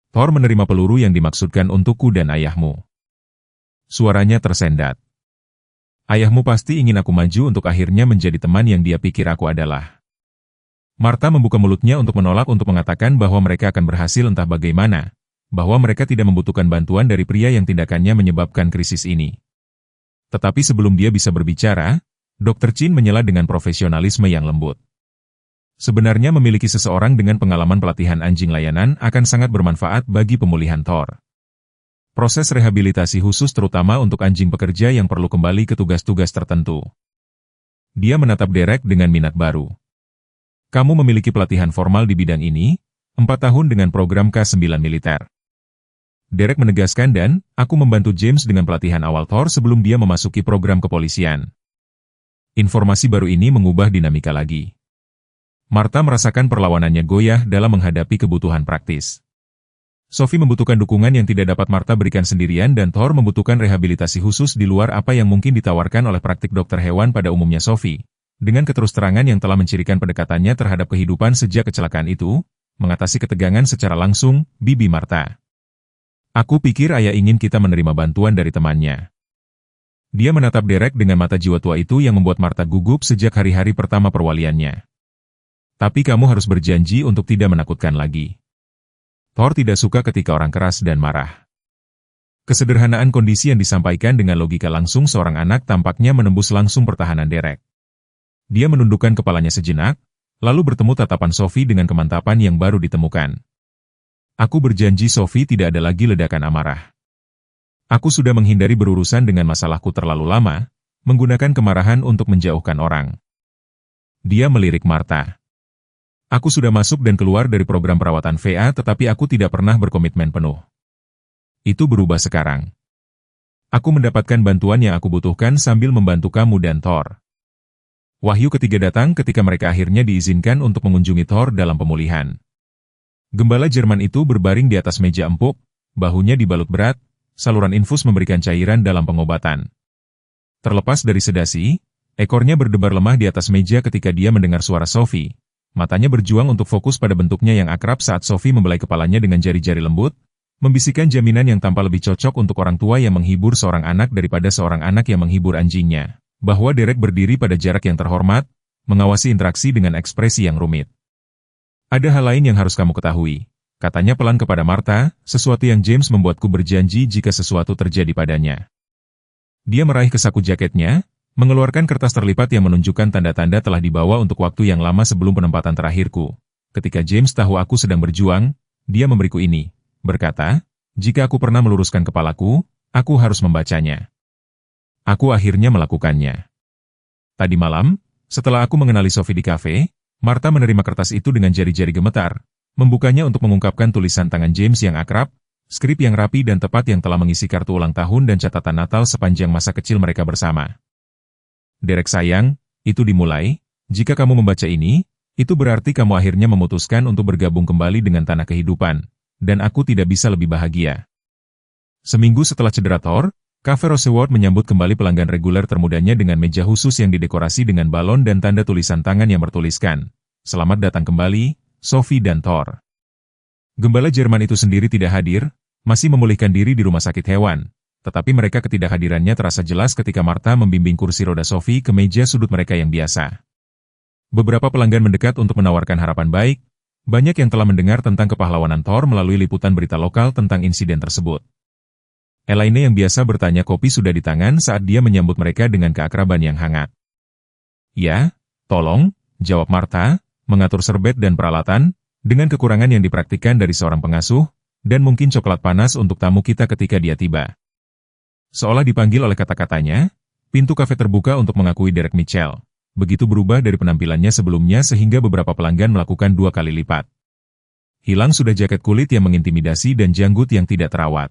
Thor menerima peluru yang dimaksudkan untukku dan ayahmu. Suaranya tersendat. Ayahmu pasti ingin aku maju untuk akhirnya menjadi teman yang dia pikir aku adalah. Martha membuka mulutnya untuk menolak untuk mengatakan bahwa mereka akan berhasil entah bagaimana, bahwa mereka tidak membutuhkan bantuan dari pria yang tindakannya menyebabkan krisis ini. Tetapi sebelum dia bisa berbicara, Dr. Chin menyela dengan profesionalisme yang lembut. Sebenarnya memiliki seseorang dengan pengalaman pelatihan anjing layanan akan sangat bermanfaat bagi pemulihan Thor. Proses rehabilitasi khusus terutama untuk anjing pekerja yang perlu kembali ke tugas-tugas tertentu. Dia menatap Derek dengan minat baru. Kamu memiliki pelatihan formal di bidang ini, 4 tahun dengan program K9 militer. Derek menegaskan dan, aku membantu James dengan pelatihan awal Thor sebelum dia memasuki program kepolisian. Informasi baru ini mengubah dinamika lagi. Martha merasakan perlawanannya goyah dalam menghadapi kebutuhan praktis. Sophie membutuhkan dukungan yang tidak dapat Martha berikan sendirian dan Thor membutuhkan rehabilitasi khusus di luar apa yang mungkin ditawarkan oleh praktik dokter hewan pada umumnya Sophie. Dengan keterus-terangan yang telah mencirikan pendekatannya terhadap kehidupan sejak kecelakaan itu, mengatasi ketegangan secara langsung, Bibi Martha. Aku pikir ayah ingin kita menerima bantuan dari temannya. Dia menatap Derek dengan mata jiwa tua itu yang membuat Martha gugup sejak hari-hari pertama perwaliannya. Tapi kamu harus berjanji untuk tidak menakutkan lagi. Thor tidak suka ketika orang keras dan marah. Kesederhanaan kondisi yang disampaikan dengan logika langsung seorang anak tampaknya menembus langsung pertahanan Derek. Dia menundukkan kepalanya sejenak, lalu bertemu tatapan Sophie dengan kemantapan yang baru ditemukan. Aku berjanji Sophie tidak ada lagi ledakan amarah. Aku sudah menghindari berurusan dengan masalahku terlalu lama, menggunakan kemarahan untuk menjauhkan orang. Dia melirik Martha. Aku sudah masuk dan keluar dari program perawatan VA tetapi aku tidak pernah berkomitmen penuh. Itu berubah sekarang. Aku mendapatkan bantuan yang aku butuhkan sambil membantu kamu dan Thor. Wahyu ketiga datang ketika mereka akhirnya diizinkan untuk mengunjungi Thor dalam pemulihan. Gembala Jerman itu berbaring di atas meja empuk, bahunya dibalut berat, saluran infus memberikan cairan dalam pengobatan. Terlepas dari sedasi, Ekornya berdebar lemah di atas meja ketika dia mendengar suara Sophie. Matanya berjuang untuk fokus pada bentuknya yang akrab saat Sophie membelai kepalanya dengan jari-jari lembut, membisikkan jaminan yang tampak lebih cocok untuk orang tua yang menghibur seorang anak daripada seorang anak yang menghibur anjingnya. Bahwa Derek berdiri pada jarak yang terhormat, mengawasi interaksi dengan ekspresi yang rumit. Ada hal lain yang harus kamu ketahui, katanya pelan kepada Martha, sesuatu yang James membuatku berjanji jika sesuatu terjadi padanya. Dia meraih ke saku jaketnya, mengeluarkan kertas terlipat yang menunjukkan tanda-tanda telah dibawa untuk waktu yang lama sebelum penempatan terakhirku. Ketika James tahu aku sedang berjuang, dia memberiku ini, berkata, jika aku pernah meluruskan kepalaku, aku harus membacanya. Aku akhirnya melakukannya. Tadi malam, setelah aku mengenali Sophie di kafe, Martha menerima kertas itu dengan jari-jari gemetar, membukanya untuk mengungkapkan tulisan tangan James yang akrab, skrip yang rapi dan tepat yang telah mengisi kartu ulang tahun dan catatan Natal sepanjang masa kecil mereka bersama. Derek sayang, itu dimulai, jika kamu membaca ini, itu berarti kamu akhirnya memutuskan untuk bergabung kembali dengan tanah kehidupan, dan aku tidak bisa lebih bahagia. Seminggu setelah cedera Thor, Cafe Rosewood menyambut kembali pelanggan reguler termudanya dengan meja khusus yang didekorasi dengan balon dan tanda tulisan tangan yang bertuliskan, "Selamat datang kembali, Sophie dan Thor." Gembala Jerman itu sendiri tidak hadir, masih memulihkan diri di rumah sakit hewan. Tetapi mereka ketidakhadirannya terasa jelas ketika Martha membimbing kursi roda Sophie ke meja sudut mereka yang biasa. Beberapa pelanggan mendekat untuk menawarkan harapan baik, banyak yang telah mendengar tentang kepahlawanan Thor melalui liputan berita lokal tentang insiden tersebut. Elaine yang biasa bertanya kopi sudah di tangan saat dia menyambut mereka dengan keakraban yang hangat. Ya, tolong, jawab Martha, mengatur serbet dan peralatan, dengan kekurangan yang dipraktikkan dari seorang pengasuh, dan mungkin coklat panas untuk tamu kita ketika dia tiba. Seolah dipanggil oleh kata-katanya, pintu kafe terbuka untuk mengakui Derek Mitchell. Begitu berubah dari penampilannya sebelumnya sehingga beberapa pelanggan melakukan 2 kali lipat. Hilang sudah jaket kulit yang mengintimidasi dan janggut yang tidak terawat.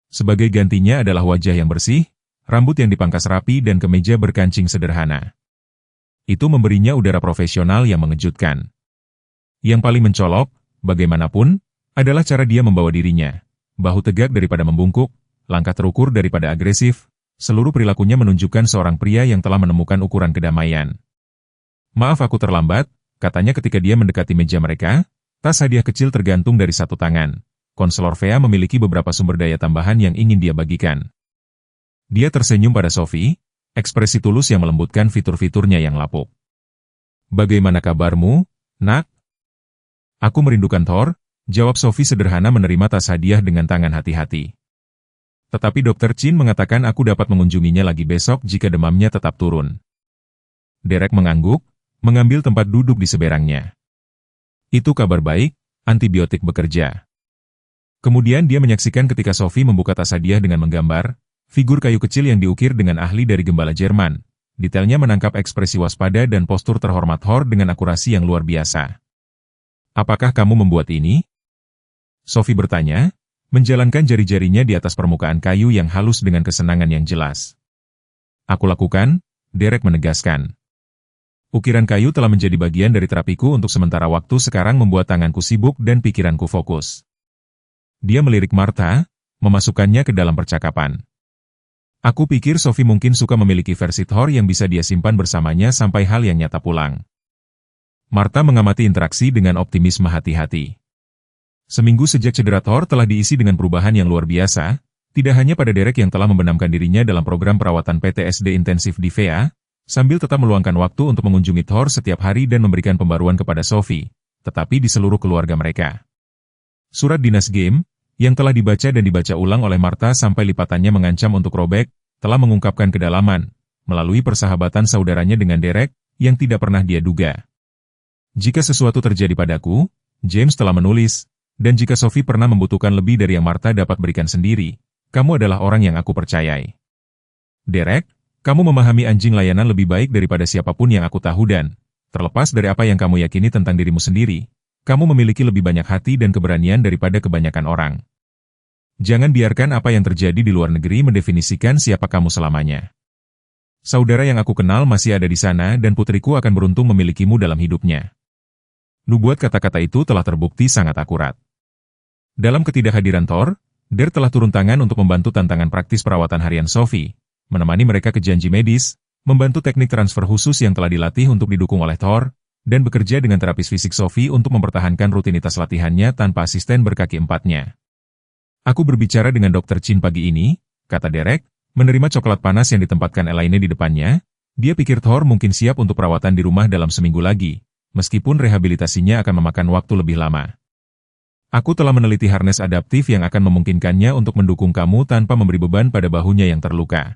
Sebagai gantinya adalah wajah yang bersih, rambut yang dipangkas rapi dan kemeja berkancing sederhana. Itu memberinya udara profesional yang mengejutkan. Yang paling mencolok, bagaimanapun, adalah cara dia membawa dirinya. Bahu tegak daripada membungkuk, langkah terukur daripada agresif, seluruh perilakunya menunjukkan seorang pria yang telah menemukan ukuran kedamaian. "Maaf aku terlambat," katanya ketika dia mendekati meja mereka, tas hadiah kecil tergantung dari satu tangan. Konselor Vea memiliki beberapa sumber daya tambahan yang ingin dia bagikan. Dia tersenyum pada Sophie, ekspresi tulus yang melembutkan fitur-fiturnya yang lapuk. "Bagaimana kabarmu, nak?" "Aku merindukan Thor," jawab Sophie sederhana menerima tas hadiah dengan tangan hati-hati. "Tetapi Dr. Chin mengatakan aku dapat mengunjunginya lagi besok jika demamnya tetap turun." Derek mengangguk, mengambil tempat duduk di seberangnya. "Itu kabar baik, antibiotik bekerja." Kemudian dia menyaksikan ketika Sophie membuka tas hadiah dengan menggambar, figur kayu kecil yang diukir dengan ahli dari gembala Jerman. Detailnya menangkap ekspresi waspada dan postur terhormat Thor dengan akurasi yang luar biasa. "Apakah kamu membuat ini?" Sophie bertanya, menjalankan jari-jarinya di atas permukaan kayu yang halus dengan kesenangan yang jelas. "Aku lakukan," Derek menegaskan. "Ukiran kayu telah menjadi bagian dari terapiku untuk sementara waktu sekarang membuat tanganku sibuk dan pikiranku fokus." Dia melirik Martha, memasukkannya ke dalam percakapan. "Aku pikir Sophie mungkin suka memiliki versi Thor yang bisa dia simpan bersamanya sampai hal yang nyata pulang." Martha mengamati interaksi dengan optimisme hati-hati. Seminggu sejak cedera Thor telah diisi dengan perubahan yang luar biasa, tidak hanya pada Derek yang telah membenamkan dirinya dalam program perawatan PTSD intensif di VA, sambil tetap meluangkan waktu untuk mengunjungi Thor setiap hari dan memberikan pembaruan kepada Sophie, tetapi di seluruh keluarga mereka. Surat dinas game, yang telah dibaca dan dibaca ulang oleh Martha sampai lipatannya mengancam untuk robek, telah mengungkapkan kedalaman, melalui persahabatan saudaranya dengan Derek, yang tidak pernah dia duga. "Jika sesuatu terjadi padaku," James telah menulis, "dan jika Sophie pernah membutuhkan lebih dari yang Martha dapat berikan sendiri, kamu adalah orang yang aku percayai. Derek, kamu memahami anjing layanan lebih baik daripada siapapun yang aku tahu dan, terlepas dari apa yang kamu yakini tentang dirimu sendiri, kamu memiliki lebih banyak hati dan keberanian daripada kebanyakan orang. Jangan biarkan apa yang terjadi di luar negeri mendefinisikan siapa kamu selamanya. Saudara yang aku kenal masih ada di sana dan putriku akan beruntung memilikimu dalam hidupnya." Nubuat kata-kata itu telah terbukti sangat akurat. Dalam ketidakhadiran Thor, Der telah turun tangan untuk membantu tantangan praktis perawatan harian Sophie, menemani mereka ke janji medis, membantu teknik transfer khusus yang telah dilatih untuk didukung oleh Thor, dan bekerja dengan terapis fisik Sophie untuk mempertahankan rutinitas latihannya tanpa asisten berkaki empatnya. Aku berbicara dengan Dr. Chin pagi ini, kata Derek, menerima coklat panas yang ditempatkan Elaine di depannya. Dia pikir Thor mungkin siap untuk perawatan di rumah dalam seminggu lagi, meskipun rehabilitasinya akan memakan waktu lebih lama. Aku telah meneliti harness adaptif yang akan memungkinkannya untuk mendukung kamu tanpa memberi beban pada bahunya yang terluka.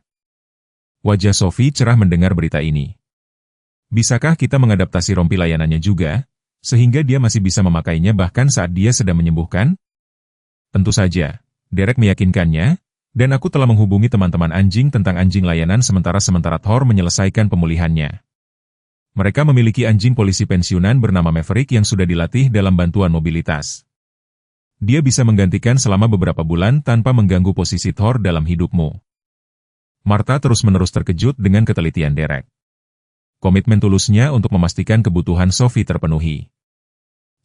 Wajah Sophie cerah mendengar berita ini. Bisakah kita mengadaptasi rompi layanannya juga, sehingga dia masih bisa memakainya bahkan saat dia sedang menyembuhkan? Tentu saja, Derek meyakinkannya, dan aku telah menghubungi teman-teman anjing tentang anjing layanan sementara Thor menyelesaikan pemulihannya. Mereka memiliki anjing polisi pensiunan bernama Maverick yang sudah dilatih dalam bantuan mobilitas. Dia bisa menggantikan selama beberapa bulan tanpa mengganggu posisi Thor dalam hidupmu. Martha terus-menerus terkejut dengan ketelitian Derek. Komitmen tulusnya untuk memastikan kebutuhan Sophie terpenuhi.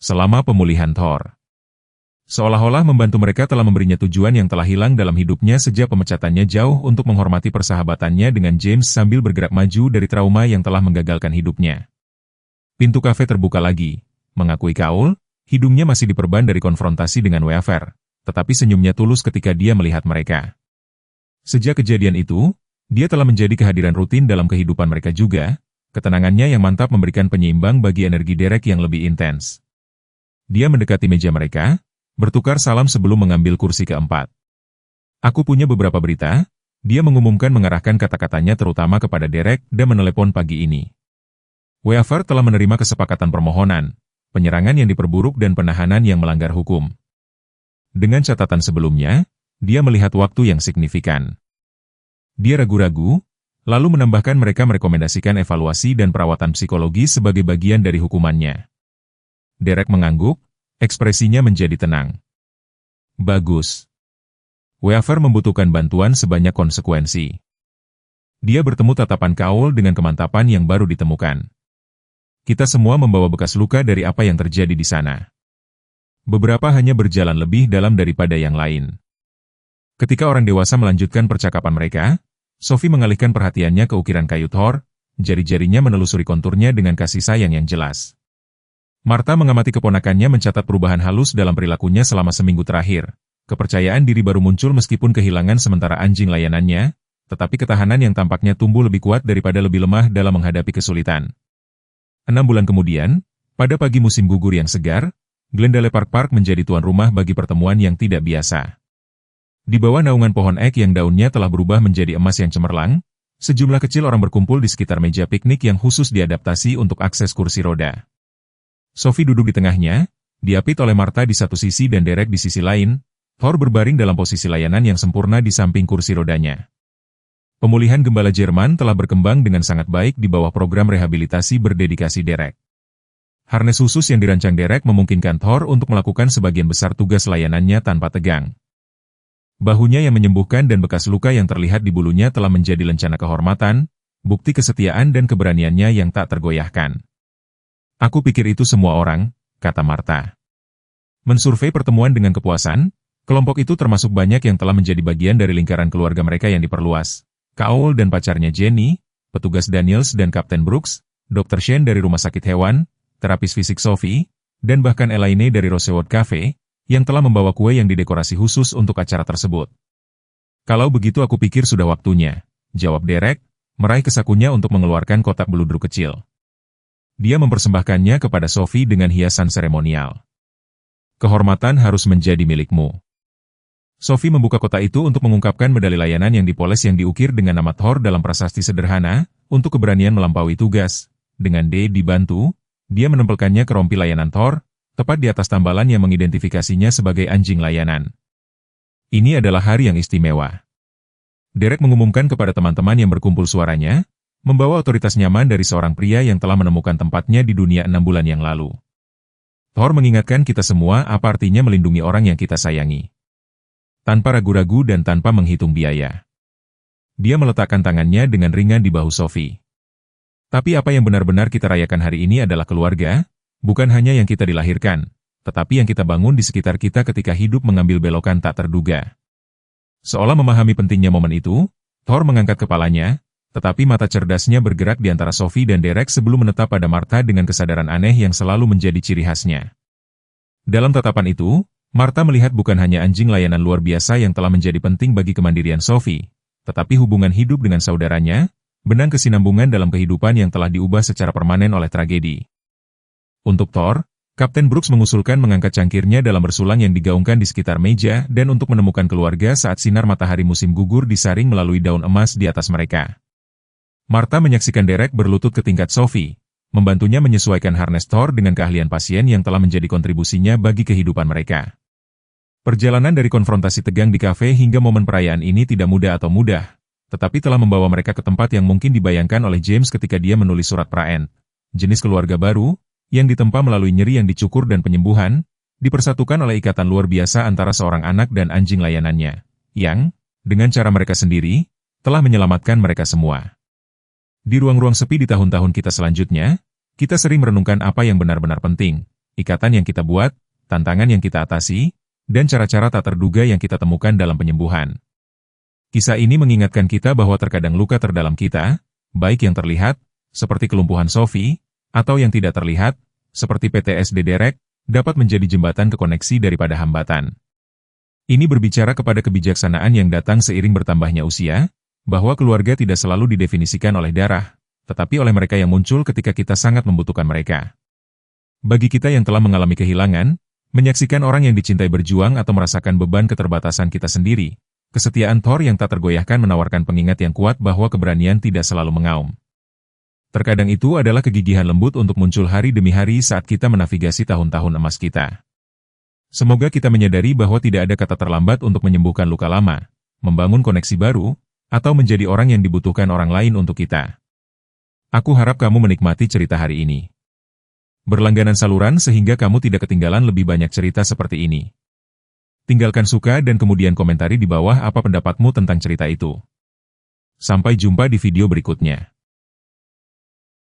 Selama pemulihan Thor. Seolah-olah membantu mereka telah memberinya tujuan yang telah hilang dalam hidupnya sejak pemecatannya jauh untuk menghormati persahabatannya dengan James sambil bergerak maju dari trauma yang telah menggagalkan hidupnya. Pintu kafe terbuka lagi, mengakui Kaul, hidungnya masih diperban dari konfrontasi dengan Weaver, tetapi senyumnya tulus ketika dia melihat mereka. Sejak kejadian itu, dia telah menjadi kehadiran rutin dalam kehidupan mereka juga, ketenangannya yang mantap memberikan penyeimbang bagi energi Derek yang lebih intens. Dia mendekati meja mereka, bertukar salam sebelum mengambil kursi keempat. Aku punya beberapa berita, dia mengumumkan mengarahkan kata-katanya terutama kepada Derek dan menelepon pagi ini. Weaver telah menerima kesepakatan permohonan, penyerangan yang diperburuk dan penahanan yang melanggar hukum. Dengan catatan sebelumnya, dia melihat waktu yang signifikan. Dia ragu-ragu, lalu menambahkan mereka merekomendasikan evaluasi dan perawatan psikologi sebagai bagian dari hukumannya. Derek mengangguk, ekspresinya menjadi tenang. Bagus. Weaver membutuhkan bantuan sebanyak konsekuensi. Dia bertemu tatapan Kaul dengan kemantapan yang baru ditemukan. Kita semua membawa bekas luka dari apa yang terjadi di sana. Beberapa hanya berjalan lebih dalam daripada yang lain. Ketika orang dewasa melanjutkan percakapan mereka, Sophie mengalihkan perhatiannya ke ukiran kayu Thor, jari-jarinya menelusuri konturnya dengan kasih sayang yang jelas. Martha mengamati keponakannya mencatat perubahan halus dalam perilakunya selama seminggu terakhir. Kepercayaan diri baru muncul meskipun kehilangan sementara anjing layanannya, tetapi ketahanan yang tampaknya tumbuh lebih kuat daripada lebih lemah dalam menghadapi kesulitan. 6 bulan kemudian, pada pagi musim gugur yang segar, Glendale Park menjadi tuan rumah bagi pertemuan yang tidak biasa. Di bawah naungan pohon ek yang daunnya telah berubah menjadi emas yang cemerlang, sejumlah kecil orang berkumpul di sekitar meja piknik yang khusus diadaptasi untuk akses kursi roda. Sophie duduk di tengahnya, diapit oleh Martha di satu sisi dan Derek di sisi lain. Thor berbaring dalam posisi layanan yang sempurna di samping kursi rodanya. Pemulihan gembala Jerman telah berkembang dengan sangat baik di bawah program rehabilitasi berdedikasi Derek. Harness khusus yang dirancang Derek memungkinkan Thor untuk melakukan sebagian besar tugas layanannya tanpa tegang. Bahunya yang menyembuhkan dan bekas luka yang terlihat di bulunya telah menjadi lencana kehormatan, bukti kesetiaan dan keberaniannya yang tak tergoyahkan. Aku pikir itu semua orang, kata Martha. Mensurvei pertemuan dengan kepuasan, kelompok itu termasuk banyak yang telah menjadi bagian dari lingkaran keluarga mereka yang diperluas. Kaul dan pacarnya Jenny, petugas Daniels dan Kapten Brooks, Dr. Shane dari rumah sakit hewan, terapis fisik Sophie, dan bahkan Elaine dari Rosewood Cafe, yang telah membawa kue yang didekorasi khusus untuk acara tersebut. Kalau begitu aku pikir sudah waktunya, jawab Derek, meraih kesakunya untuk mengeluarkan kotak beludru kecil. Dia mempersembahkannya kepada Sophie dengan hiasan seremonial. Kehormatan harus menjadi milikmu. Sophie membuka kotak itu untuk mengungkapkan medali layanan yang dipoles yang diukir dengan nama Thor dalam prasasti sederhana, untuk keberanian melampaui tugas. Dengan D dibantu, dia menempelkannya ke rompi layanan Thor, tepat di atas tambalan yang mengidentifikasinya sebagai anjing layanan. Ini adalah hari yang istimewa. Derek mengumumkan kepada teman-teman yang berkumpul suaranya, membawa otoritas nyaman dari seorang pria yang telah menemukan tempatnya di dunia 6 bulan yang lalu. Thor mengingatkan kita semua apa artinya melindungi orang yang kita sayangi. Tanpa ragu-ragu dan tanpa menghitung biaya. Dia meletakkan tangannya dengan ringan di bahu Sophie. Tapi apa yang benar-benar kita rayakan hari ini adalah keluarga, bukan hanya yang kita dilahirkan, tetapi yang kita bangun di sekitar kita ketika hidup mengambil belokan tak terduga. Seolah memahami pentingnya momen itu, Thor mengangkat kepalanya, Tetapi mata cerdasnya bergerak di antara Sophie dan Derek sebelum menetap pada Martha dengan kesadaran aneh yang selalu menjadi ciri khasnya. Dalam tatapan itu, Martha melihat bukan hanya anjing layanan luar biasa yang telah menjadi penting bagi kemandirian Sophie, tetapi hubungan hidup dengan saudaranya, benang kesinambungan dalam kehidupan yang telah diubah secara permanen oleh tragedi. Untuk Thor, Kapten Brooks mengusulkan mengangkat cangkirnya dalam bersulang yang digaungkan di sekitar meja dan untuk menemukan keluarga saat sinar matahari musim gugur disaring melalui daun emas di atas mereka. Martha menyaksikan Derek berlutut ke tingkat Sophie, membantunya menyesuaikan harness Thor dengan keahlian pasien yang telah menjadi kontribusinya bagi kehidupan mereka. Perjalanan dari konfrontasi tegang di kafe hingga momen perayaan ini tidak mudah, tetapi telah membawa mereka ke tempat yang mungkin dibayangkan oleh James ketika dia menulis surat Praen. Jenis keluarga baru, yang ditempa melalui nyeri yang dicukur dan penyembuhan, dipersatukan oleh ikatan luar biasa antara seorang anak dan anjing layanannya, yang, dengan cara mereka sendiri, telah menyelamatkan mereka semua. Di ruang-ruang sepi di tahun-tahun kita selanjutnya, kita sering merenungkan apa yang benar-benar penting, ikatan yang kita buat, tantangan yang kita atasi, dan cara-cara tak terduga yang kita temukan dalam penyembuhan. Kisah ini mengingatkan kita bahwa terkadang luka terdalam kita, baik yang terlihat, seperti kelumpuhan Sophie, atau yang tidak terlihat, seperti PTSD Derek, dapat menjadi jembatan ke koneksi daripada hambatan. Ini berbicara kepada kebijaksanaan yang datang seiring bertambahnya usia, bahwa keluarga tidak selalu didefinisikan oleh darah, tetapi oleh mereka yang muncul ketika kita sangat membutuhkan mereka. Bagi kita yang telah mengalami kehilangan, menyaksikan orang yang dicintai berjuang atau merasakan beban keterbatasan kita sendiri, kesetiaan Thor yang tak tergoyahkan menawarkan pengingat yang kuat bahwa keberanian tidak selalu mengaum. Terkadang itu adalah kegigihan lembut untuk muncul hari demi hari saat kita menavigasi tahun-tahun emas kita. Semoga kita menyadari bahwa tidak ada kata terlambat untuk menyembuhkan luka lama, membangun koneksi baru, atau menjadi orang yang dibutuhkan orang lain untuk kita. Aku harap kamu menikmati cerita hari ini. Berlangganan saluran sehingga kamu tidak ketinggalan lebih banyak cerita seperti ini. Tinggalkan suka dan kemudian komentari di bawah apa pendapatmu tentang cerita itu. Sampai jumpa di video berikutnya.